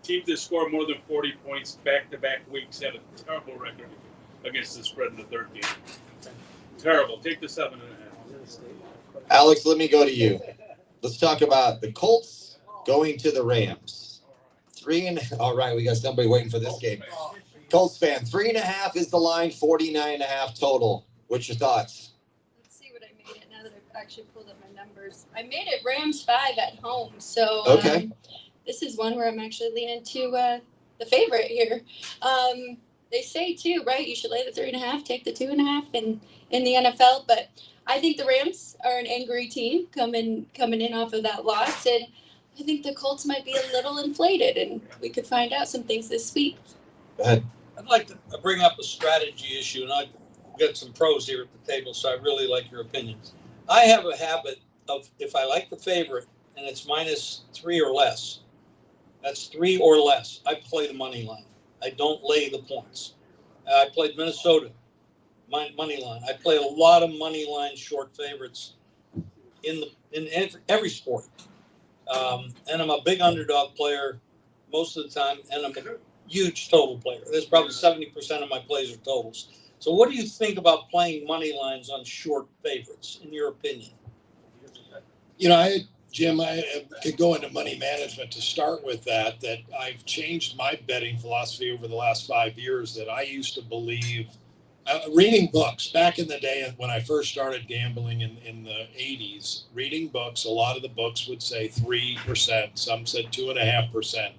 Teams that score more than 40 points back-to-back weeks have a terrible record against the spread in the third game. Terrible. Take the 7.5. Alex, let me go to you. Let's talk about the Colts going to the Rams. All right, we got somebody waiting for this game. Colts fan, 3.5 is the line, 49.5 total. What's your thoughts? Let's see what I made it now that I've actually pulled up my numbers. I made it Rams 5 at home. So okay. This is one where I'm actually leaning to the favorite here. They say too, right? You should lay the 3.5, take the 2.5 in the NFL. But I think the Rams are an angry team coming in off of that loss, and I think the Colts might be a little inflated, and we could find out some things this week. Go ahead. I'd like to bring up a strategy issue, and I've got some pros here at the table, so I really like your opinions. I have a habit of, if I like the favorite and it's -3 or less, that's 3 or less, I play the money line. I don't lay the points. I played Minnesota, money line. I play a lot of money line short favorites in every sport. And I'm a big underdog player most of the time, and I'm a huge total player. There's probably 70% of my plays are totals. So what do you think about playing money lines on short favorites, in your opinion? Jim, I could go into money management to start with that I've changed my betting philosophy over the last 5 years. That I used to believe, reading books back in the day when I first started gambling in the 80s, reading books, a lot of the books would say 3%, some said 2.5%.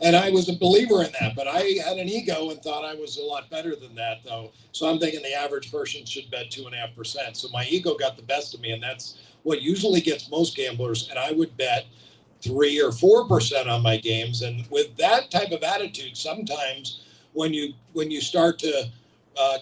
And I was a believer in that, but I had an ego and thought I was a lot better than that, though. So I'm thinking the average person should bet 2.5%. So my ego got the best of me, and that's what usually gets most gamblers. And I would bet 3 or 4% on my games. And with that type of attitude, sometimes when you start to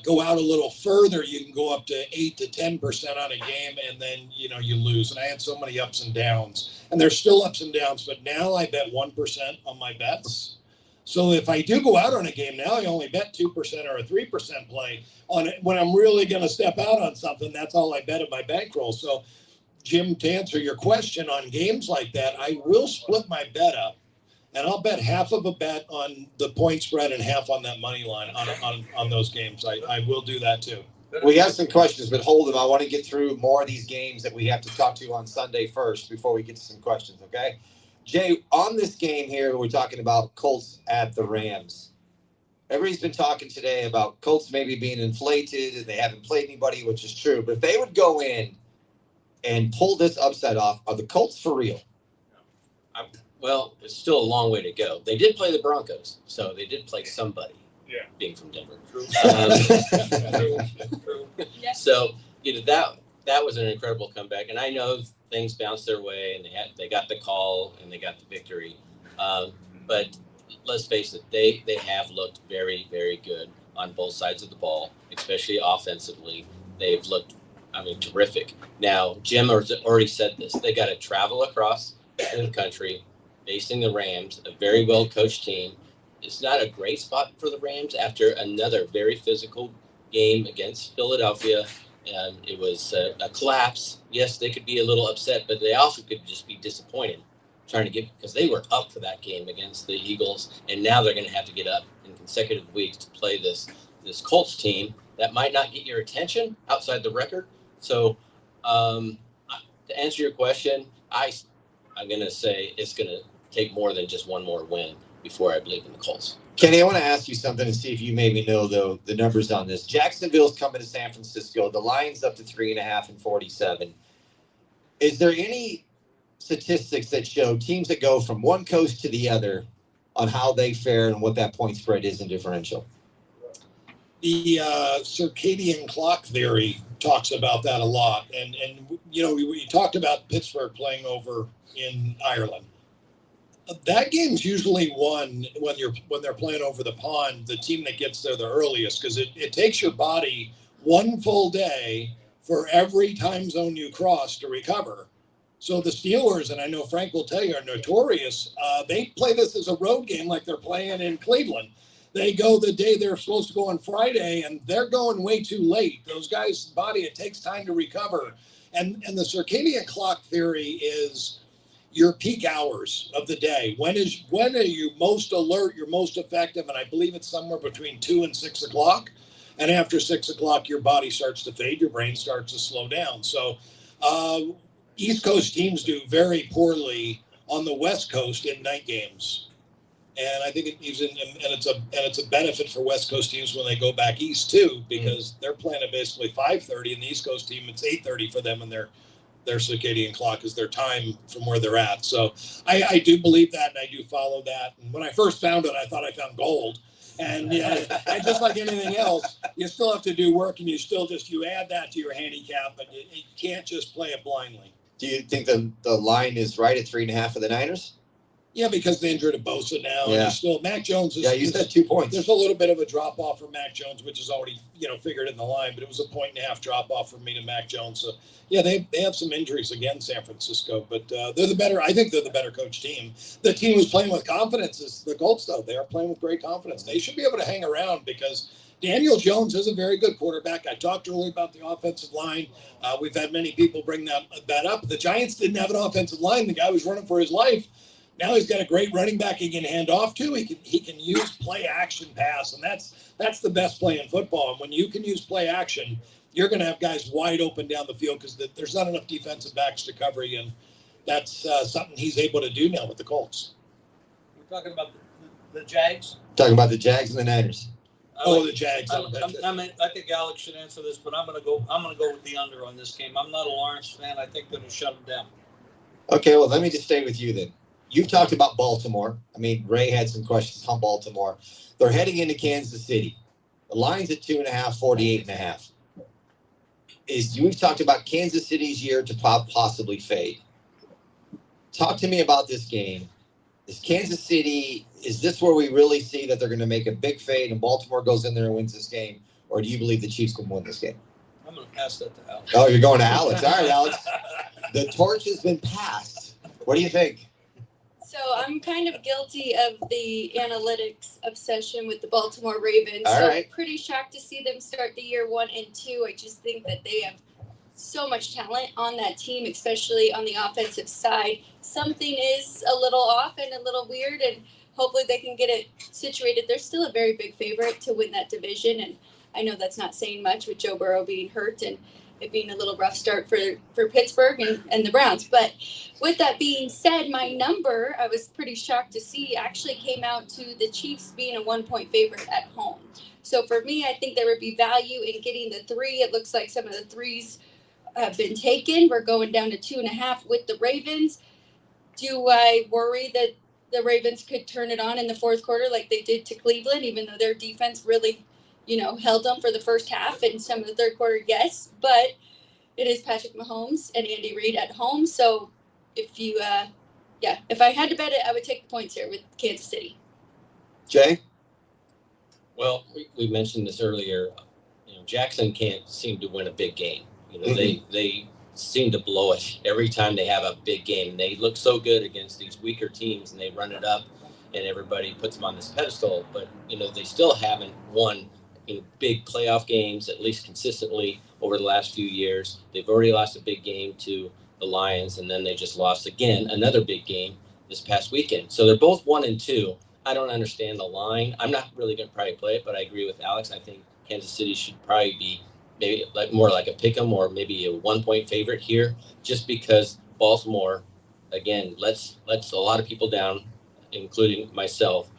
go out a little further, you can go up to 8 to 10% on a game, and then you lose. And I had so many ups and downs, and there's still ups and downs. But now I bet 1% on my bets. So if I do go out on a game now, I only bet 2% or a 3% play on it. When I'm really going to step out on something, that's all I bet at my bankroll. So, Jim, to answer your question on games like that, I will split my bet up. And I'll bet half of a bet on the point spread and half on that money line on those games. I will do that too. We have some questions, but hold them. I want to get through more of these games that we have to talk to on Sunday first before we get to some questions, okay? Jay, on this game here, we're talking about Colts at the Rams. Everybody's been talking today about Colts maybe being inflated and they haven't played anybody, which is true. But if they would go in and pull this upset off, are the Colts for real? Well, it's still a long way to go. They did play the Broncos, so they did play somebody. Yeah. Being from Denver. True. True. Yeah. So that was an incredible comeback, and I know things bounced their way, and they got the call and they got the victory. But let's face it, they have looked very, very good on both sides of the ball, especially offensively. They've looked, terrific. Now, Jim already said this. They got to travel across the country, facing the Rams, a very well coached team. It's not a great spot for the Rams after another very physical game against Philadelphia. And it was a collapse. Yes, they could be a little upset, but they also could just be disappointed because they were up for that game against the Eagles, and now they're going to have to get up in consecutive weeks to play this Colts team that might not get your attention outside the record. So to answer your question, I'm going to say it's going to take more than just one more win before I believe in the Colts. Kenny, I want to ask you something and see if you maybe know the numbers on this. Jacksonville's coming to San Francisco. The Lions up to 3.5 and 47. Is there any statistics that show teams that go from one coast to the other on how they fare and what that point spread is in differential? The circadian clock theory talks about that a lot. And we talked about Pittsburgh playing over in Ireland. That game's usually won when they're playing over the pond, the team that gets there the earliest, because it takes your body one full day for every time zone you cross to recover. So the Steelers, and I know Frank will tell you, are notorious. They play this as a road game like they're playing in Cleveland. They go the day they're supposed to go on Friday, and they're going way too late. Those guys' body, it takes time to recover. And the circadian clock theory is your peak hours of the day. When are you most alert, you're most effective? And I believe it's somewhere between 2 and 6 o'clock. And after 6 o'clock, your body starts to fade, your brain starts to slow down. So East Coast teams do very poorly on the West Coast in night games. And I think it's a benefit for West Coast teams when they go back east too, because they're playing at basically 5:30, and the East Coast team, it's 8:30 for them, and their circadian clock is their time from where they're at. So I do believe that, and I do follow that. And when I first found it, I thought I found gold. And and just like anything else, you still have to do work, and you add that to your handicap, but you can't just play it blindly. Do you think the line is right at 3.5 for the Niners? Yeah, because they injured a Bosa now. Yeah. And still, Mac Jones is. Yeah, you said 2 points. There's a little bit of a drop off for Mac Jones, which is already figured in the line, but it was a 1.5 drop off for me to Mac Jones. So yeah, they have some injuries again, San Francisco, but they're the better. I think they're the better coach team. The team who's playing with confidence is the Colts, though. They are playing with great confidence. They should be able to hang around because Daniel Jones is a very good quarterback. I talked earlier about the offensive line. We've had many people bring that up. The Giants didn't have an offensive line. The guy was running for his life. Now he's got a great running back he can hand off to. He can use play action pass, and that's the best play in football. And when you can use play action, you're going to have guys wide open down the field because there's not enough defensive backs to cover you, and that's something he's able to do now with the Colts. We're talking about the Jags. Talking about the Jags and the Niners. The Jags. I think Alex should answer this, but I'm going to go with the under on this game. I'm not a Lawrence fan. I think they're going to shut him down. Okay, well, let me just stay with you then. You've talked about Baltimore. Ray had some questions on Baltimore. They're heading into Kansas City. The line's at 2.5, 48.5. We've talked about Kansas City's year to possibly fade. Talk to me about this game. Is this where we really see that they're going to make a big fade and Baltimore goes in there and wins this game? Or do you believe the Chiefs can win this game? I'm going to pass that to Alex. Oh, you're going to Alex. All right, Alex. The torch has been passed. What do you think? So I'm kind of guilty of the analytics obsession with the Baltimore Ravens. All right. Pretty shocked to see them start the year 1 and 2. I just think that they have so much talent on that team, especially on the offensive side. Something is a little off and a little weird, and hopefully they can get it situated. They're still a very big favorite to win that division, and I know that's not saying much with Joe Burrow being hurt and it being a little rough start for Pittsburgh and the Browns. But with that being said, my number, I was pretty shocked to see, actually came out to the Chiefs being a 1-point favorite at home. So for me, I think there would be value in getting the 3. It looks like some of the 3s have been taken. We're going down to 2.5 with the Ravens. do I worry that the Ravens could turn it on in the fourth quarter like they did to Cleveland, even though their defense really, held them for the first half and some of the third quarter? Yes, but it is Patrick Mahomes and Andy Reid at home. So if you, if I had to bet it, I would take the points here with Kansas City. Jay? Well, we mentioned this earlier. Jackson can't seem to win a big game. They seem to blow it every time they have a big game. They look so good against these weaker teams, and they run it up, and everybody puts them on this pedestal. But they still haven't won big playoff games, at least consistently over the last few years. They've already lost a big game to the Lions, and then they just lost again another big game this past weekend. So they're both 1-2. I don't understand the line. I'm not really going to probably play it, but I agree with Alex. I think Kansas City should probably be maybe more like a pick 'em or maybe a 1-point favorite here, just because Baltimore, again, lets a lot of people down, including myself.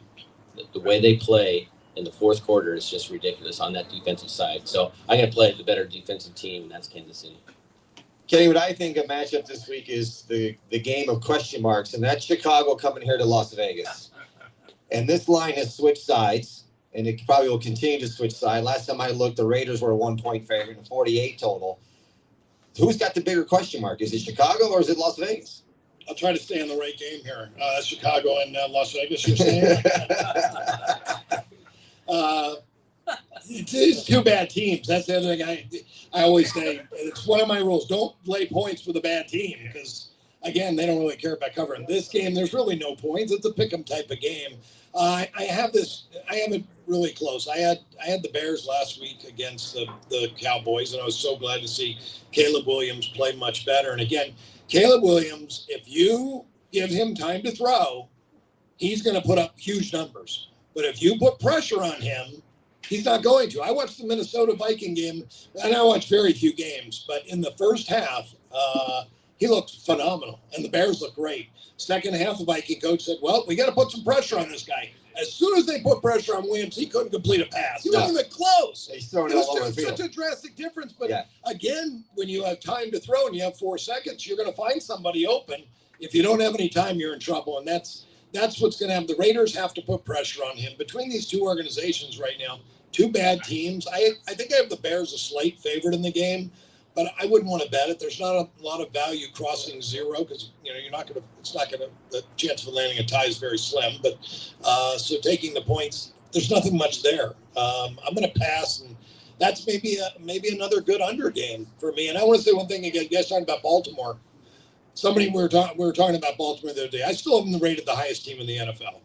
The way they play in the fourth quarter is just ridiculous on that defensive side. So I'm going to play the better defensive team, and that's Kansas City. Kenny, what I think a matchup this week is the game of question marks, and that's Chicago coming here to Las Vegas. And this line has switched sides, and it probably will continue to switch sides. Last time I looked, the Raiders were a 1-point favorite and 48 total. Who's got the bigger question mark? Is it Chicago or is it Las Vegas? I'll try to stay on the right game here. Chicago and Las Vegas, you're saying? It's two bad teams. That's the other thing I always say. It's one of my rules. Don't lay points with a bad team because, again, they don't really care about covering. This game, there's really no points. It's a pick 'em type of game. I have it really close. I had the Bears last week against the Cowboys, and I was so glad to see Caleb Williams play much better. And again, Caleb Williams, if you give him time to throw, he's going to put up huge numbers. But if you put pressure on him, he's not going to. I watched the Minnesota Viking game, and I watched very few games. But in the first half, he looked phenomenal, and the Bears looked great. Second half, the Viking coach said, well, we got to put some pressure on this guy. As soon as they put pressure on Williams, he couldn't complete a pass. He wasn't even close. He's throwing It it all over was the field. such a drastic difference. But again, when you have time to throw and you have 4 seconds, you're going to find somebody open. If you don't have any time, you're in trouble. And that's what's going to happen. The Raiders have to put pressure on him. Between these two organizations right now, two bad teams. I think I have the Bears a slight favorite in the game, but I wouldn't want to bet it. There's not a lot of value crossing zero because the chance for landing a tie is very slim. But so taking the points, there's nothing much there. I'm going to pass, and that's maybe another good under game for me. And I want to say one thing again. You guys talking about Baltimore. We were talking about Baltimore the other day. I still have them rated the highest team in the NFL.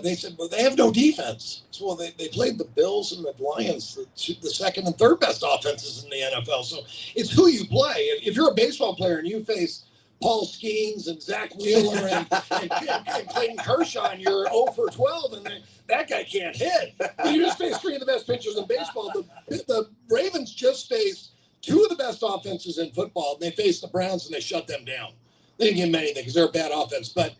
They said, well, they have no defense. So, well, they played the Bills and the Lions, the second and third best offenses in the NFL. So it's who you play. If you're a baseball player and you face Paul Skeens and Zach Wheeler and Clayton Kershaw, and you're 0 for 12, and that guy can't hit. But you just face three of the best pitchers in baseball. The Ravens just faced two of the best offenses in football. And they faced the Browns, and they shut them down. They didn't give them anything because they're a bad offense. But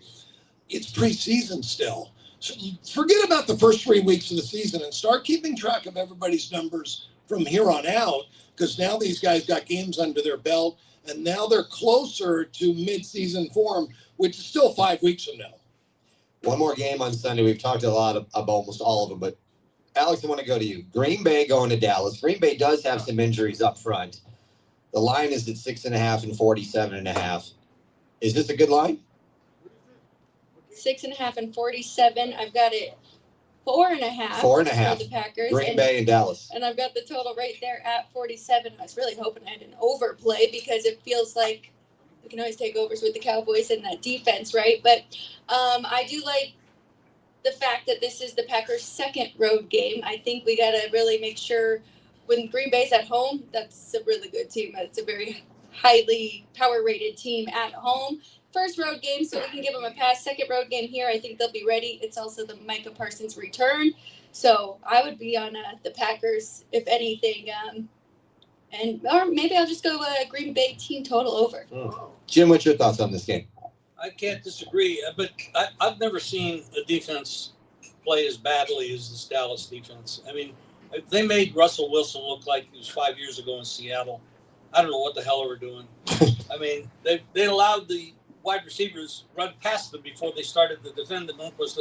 it's preseason still. So forget about the first 3 weeks of the season and start keeping track of everybody's numbers from here on out, because now these guys got games under their belt, and now they're closer to mid-season form, which is still 5 weeks from now. One more game on Sunday. We've talked a lot about almost all of them, but Alex, I want to go to you. Green Bay going to Dallas. Green Bay does have some injuries up front. The line is at 6.5 and 47.5. Is this a good line? 6.5 and 47. I've got it 4.5. 4.5 for the Packers. Green Bay and Dallas. And I've got the total right there at 47. I was really hoping I had an overplay because it feels like we can always take overs with the Cowboys and that defense, right? But I do like the fact that this is the Packers' second road game. I think we got to really make sure when Green Bay's at home, that's a really good team. It's a very highly power-rated team at home. First road game, so we can give them a pass. Second road game here, I think they'll be ready. It's also the Micah Parsons return. So I would be on the Packers, if anything. Or maybe I'll just go Green Bay team total over. Jim, what's your thoughts on this game? I can't disagree, but I've never seen a defense play as badly as this Dallas defense. I mean, they made Russell Wilson look like he was 5 years ago in Seattle. I don't know what the hell they were doing. I mean, they allowed the wide receivers run past them before they started to defend. And of course,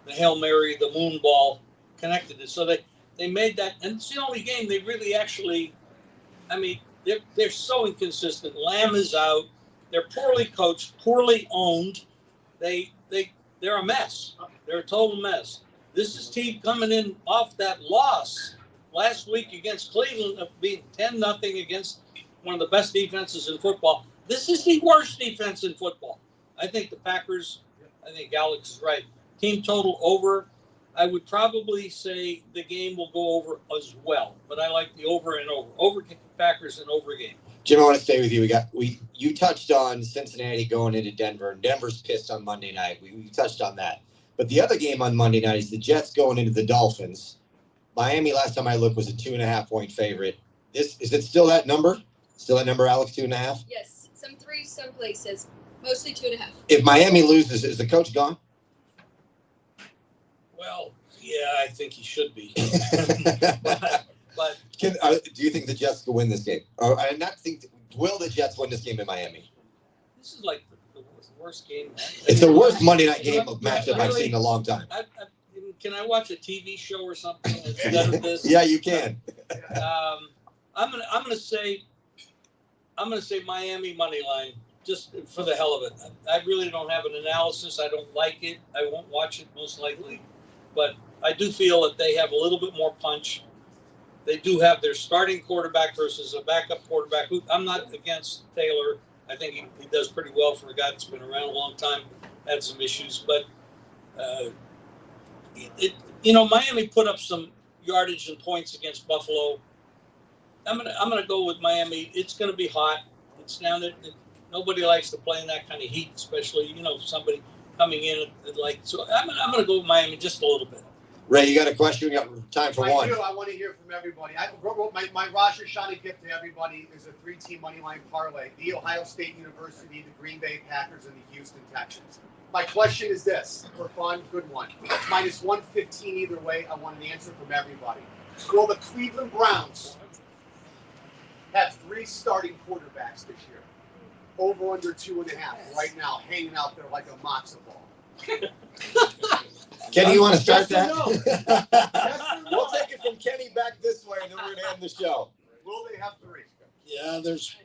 the Hail Mary, the moon ball connected it. So they made that, and it's the only game they really actually. I mean, they're so inconsistent. Lamb is out. They're poorly coached, poorly owned. They're a mess. They're a total mess. This is team coming in off that loss last week against Cleveland of being 10-0 against one of the best defenses in football. This is the worst defense in football. I think the Packers, I think Alex is right. Team total over. I would probably say the game will go over as well, but I like the over and over. Over Packers and over game. Jim, I want to stay with you. You touched on Cincinnati going into Denver, and Denver's pissed on Monday night. We touched on that. But the other game on Monday night is the Jets going into the Dolphins. Miami, last time I looked, was a 2.5-point favorite. Is it still that number? Still that number, Alex, 2.5? Yes, some 3, some places, mostly 2.5. If Miami loses, is the coach gone? Well, yeah, I think he should be. but do you think the Jets will win this game? Or I not think. Will the Jets win this game in Miami? This is like the worst game. It's the worst Monday night game of matchup I've seen in a long time. Can I watch a TV show or something instead of this? Yeah, you can. I'm gonna say Miami money line just for the hell of it. I really don't have an analysis. I don't like it. I won't watch it most likely, but I do feel that they have a little bit more punch. They do have their starting quarterback versus a backup quarterback. I'm not against Taylor. I think he does pretty well for a guy that's been around a long time. Had some issues, but Miami put up some yardage and points against Buffalo. I'm gonna go with Miami. It's gonna be hot. It's down there. Nobody likes to play in that kind of heat, especially somebody coming in so. I'm gonna go with Miami just a little bit. Ray, you got a question? We got time for one. I want to hear from everybody. My Rosh Hashanah gift to everybody is a 3-team money line parlay: the Ohio State University, the Green Bay Packers, and the Houston Texans. My question is this, for fun, good one. Minus 115 either way. I want an answer from everybody. Will the Cleveland Browns have 3 starting quarterbacks this year? Over under 2.5 right now, hanging out there like a matzo ball. Kenny, you want to start that? No. Yes or no? We'll take it from Kenny back this way, and then we're going to end the show. Will they have 3? Yeah, there's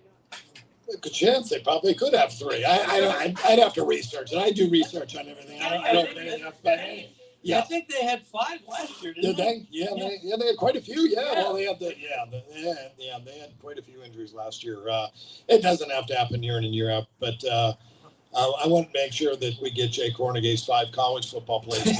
a good chance they probably could have 3. I'd have to research it. I do research on everything. I don't know enough about it. Yeah. I think they had 5 last year, Did didn't they? Yeah, they had quite a few. Yeah, Yeah. well, they had they had quite a few injuries last year. It doesn't have to happen year in and year out, but I want to make sure that we get Jay Kornegay's 5 college football plays. I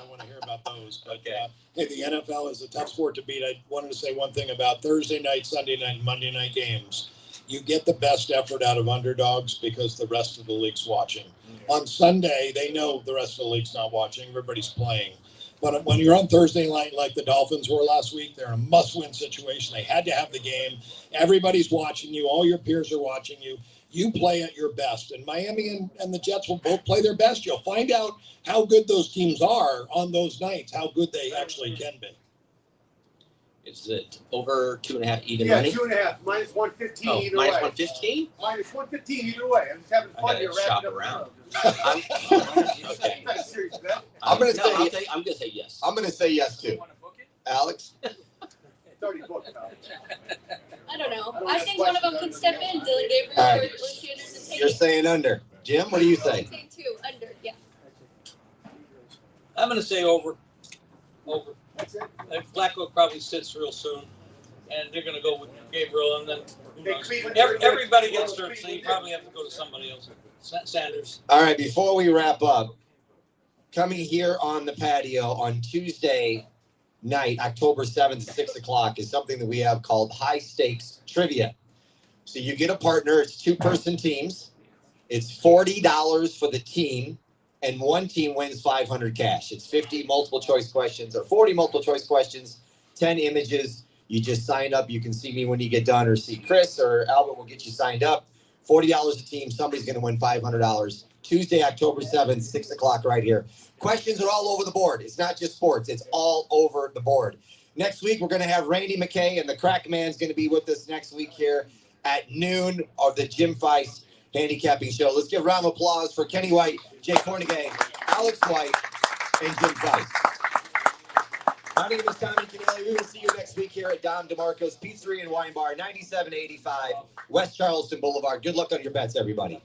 want to hear about those. But hey, the NFL is a tough sport to beat. I wanted to say one thing about Thursday night, Sunday night, and Monday night games. You get the best effort out of underdogs because the rest of the league's watching. On Sunday, they know the rest of the league's not watching. Everybody's playing. But when you're on Thursday night, like the Dolphins were last week, they're in a must-win situation. They had to have the game. Everybody's watching you. All your peers are watching you. You play at your best. And Miami and the Jets will both play their best. You'll find out how good those teams are on those nights, how good they actually can be. Is it over 2.5 even Yeah, money? 2.5. Minus 115 either way. Minus 115? Minus 115 either way. I'm just having I fun gotta here. shop wrapping up around. the Okay. That's a serious bet. I'm going to I'm gonna say yes. I'm going to say yes too. Alex? It's already booked, pal. I don't know. I don't I have think one of them questions. can step in. Dylan Gabriel All or right. Lucy Anderson. Take You're it. saying under. Jim, what do you say? Say 2 under. Yeah. I'm going to say over. Over. That's it. Flacco probably sits real soon, and they're going to go with Gabriel, and then who knows? Cleveland- Everybody gets hurt, so you probably have to go to somebody else. Sanders. All right, before we wrap up, coming here on the patio on Tuesday night, October 7th, 6 o'clock, is something that we have called High Stakes Trivia. So you get a partner. It's 2-person teams. It's $40 for the team, and one team wins $500 cash. It's 50 multiple choice questions or 40 multiple choice questions, 10 images. You just sign up. You can see me when you get done, or see Chris or Albert will get you signed up. $40 a team. Somebody's going to win $500. Tuesday, October 7th, 6 o'clock right here. Questions are all over the board. It's not just sports. It's all over the board. Next week, we're going to have Randy McKay, and the Crack Man's going to be with us next week here. at noon of the Jim Feist Handicapping Show. Let's give a round of applause for Kenny White, Jay Kornegay, Alex White, and Jim Feist. My name is Tommy Canale. We will see you next week here at Dom DeMarco's Pizzeria and Wine Bar, 9785 West Charleston Boulevard. Good luck on your bets, everybody.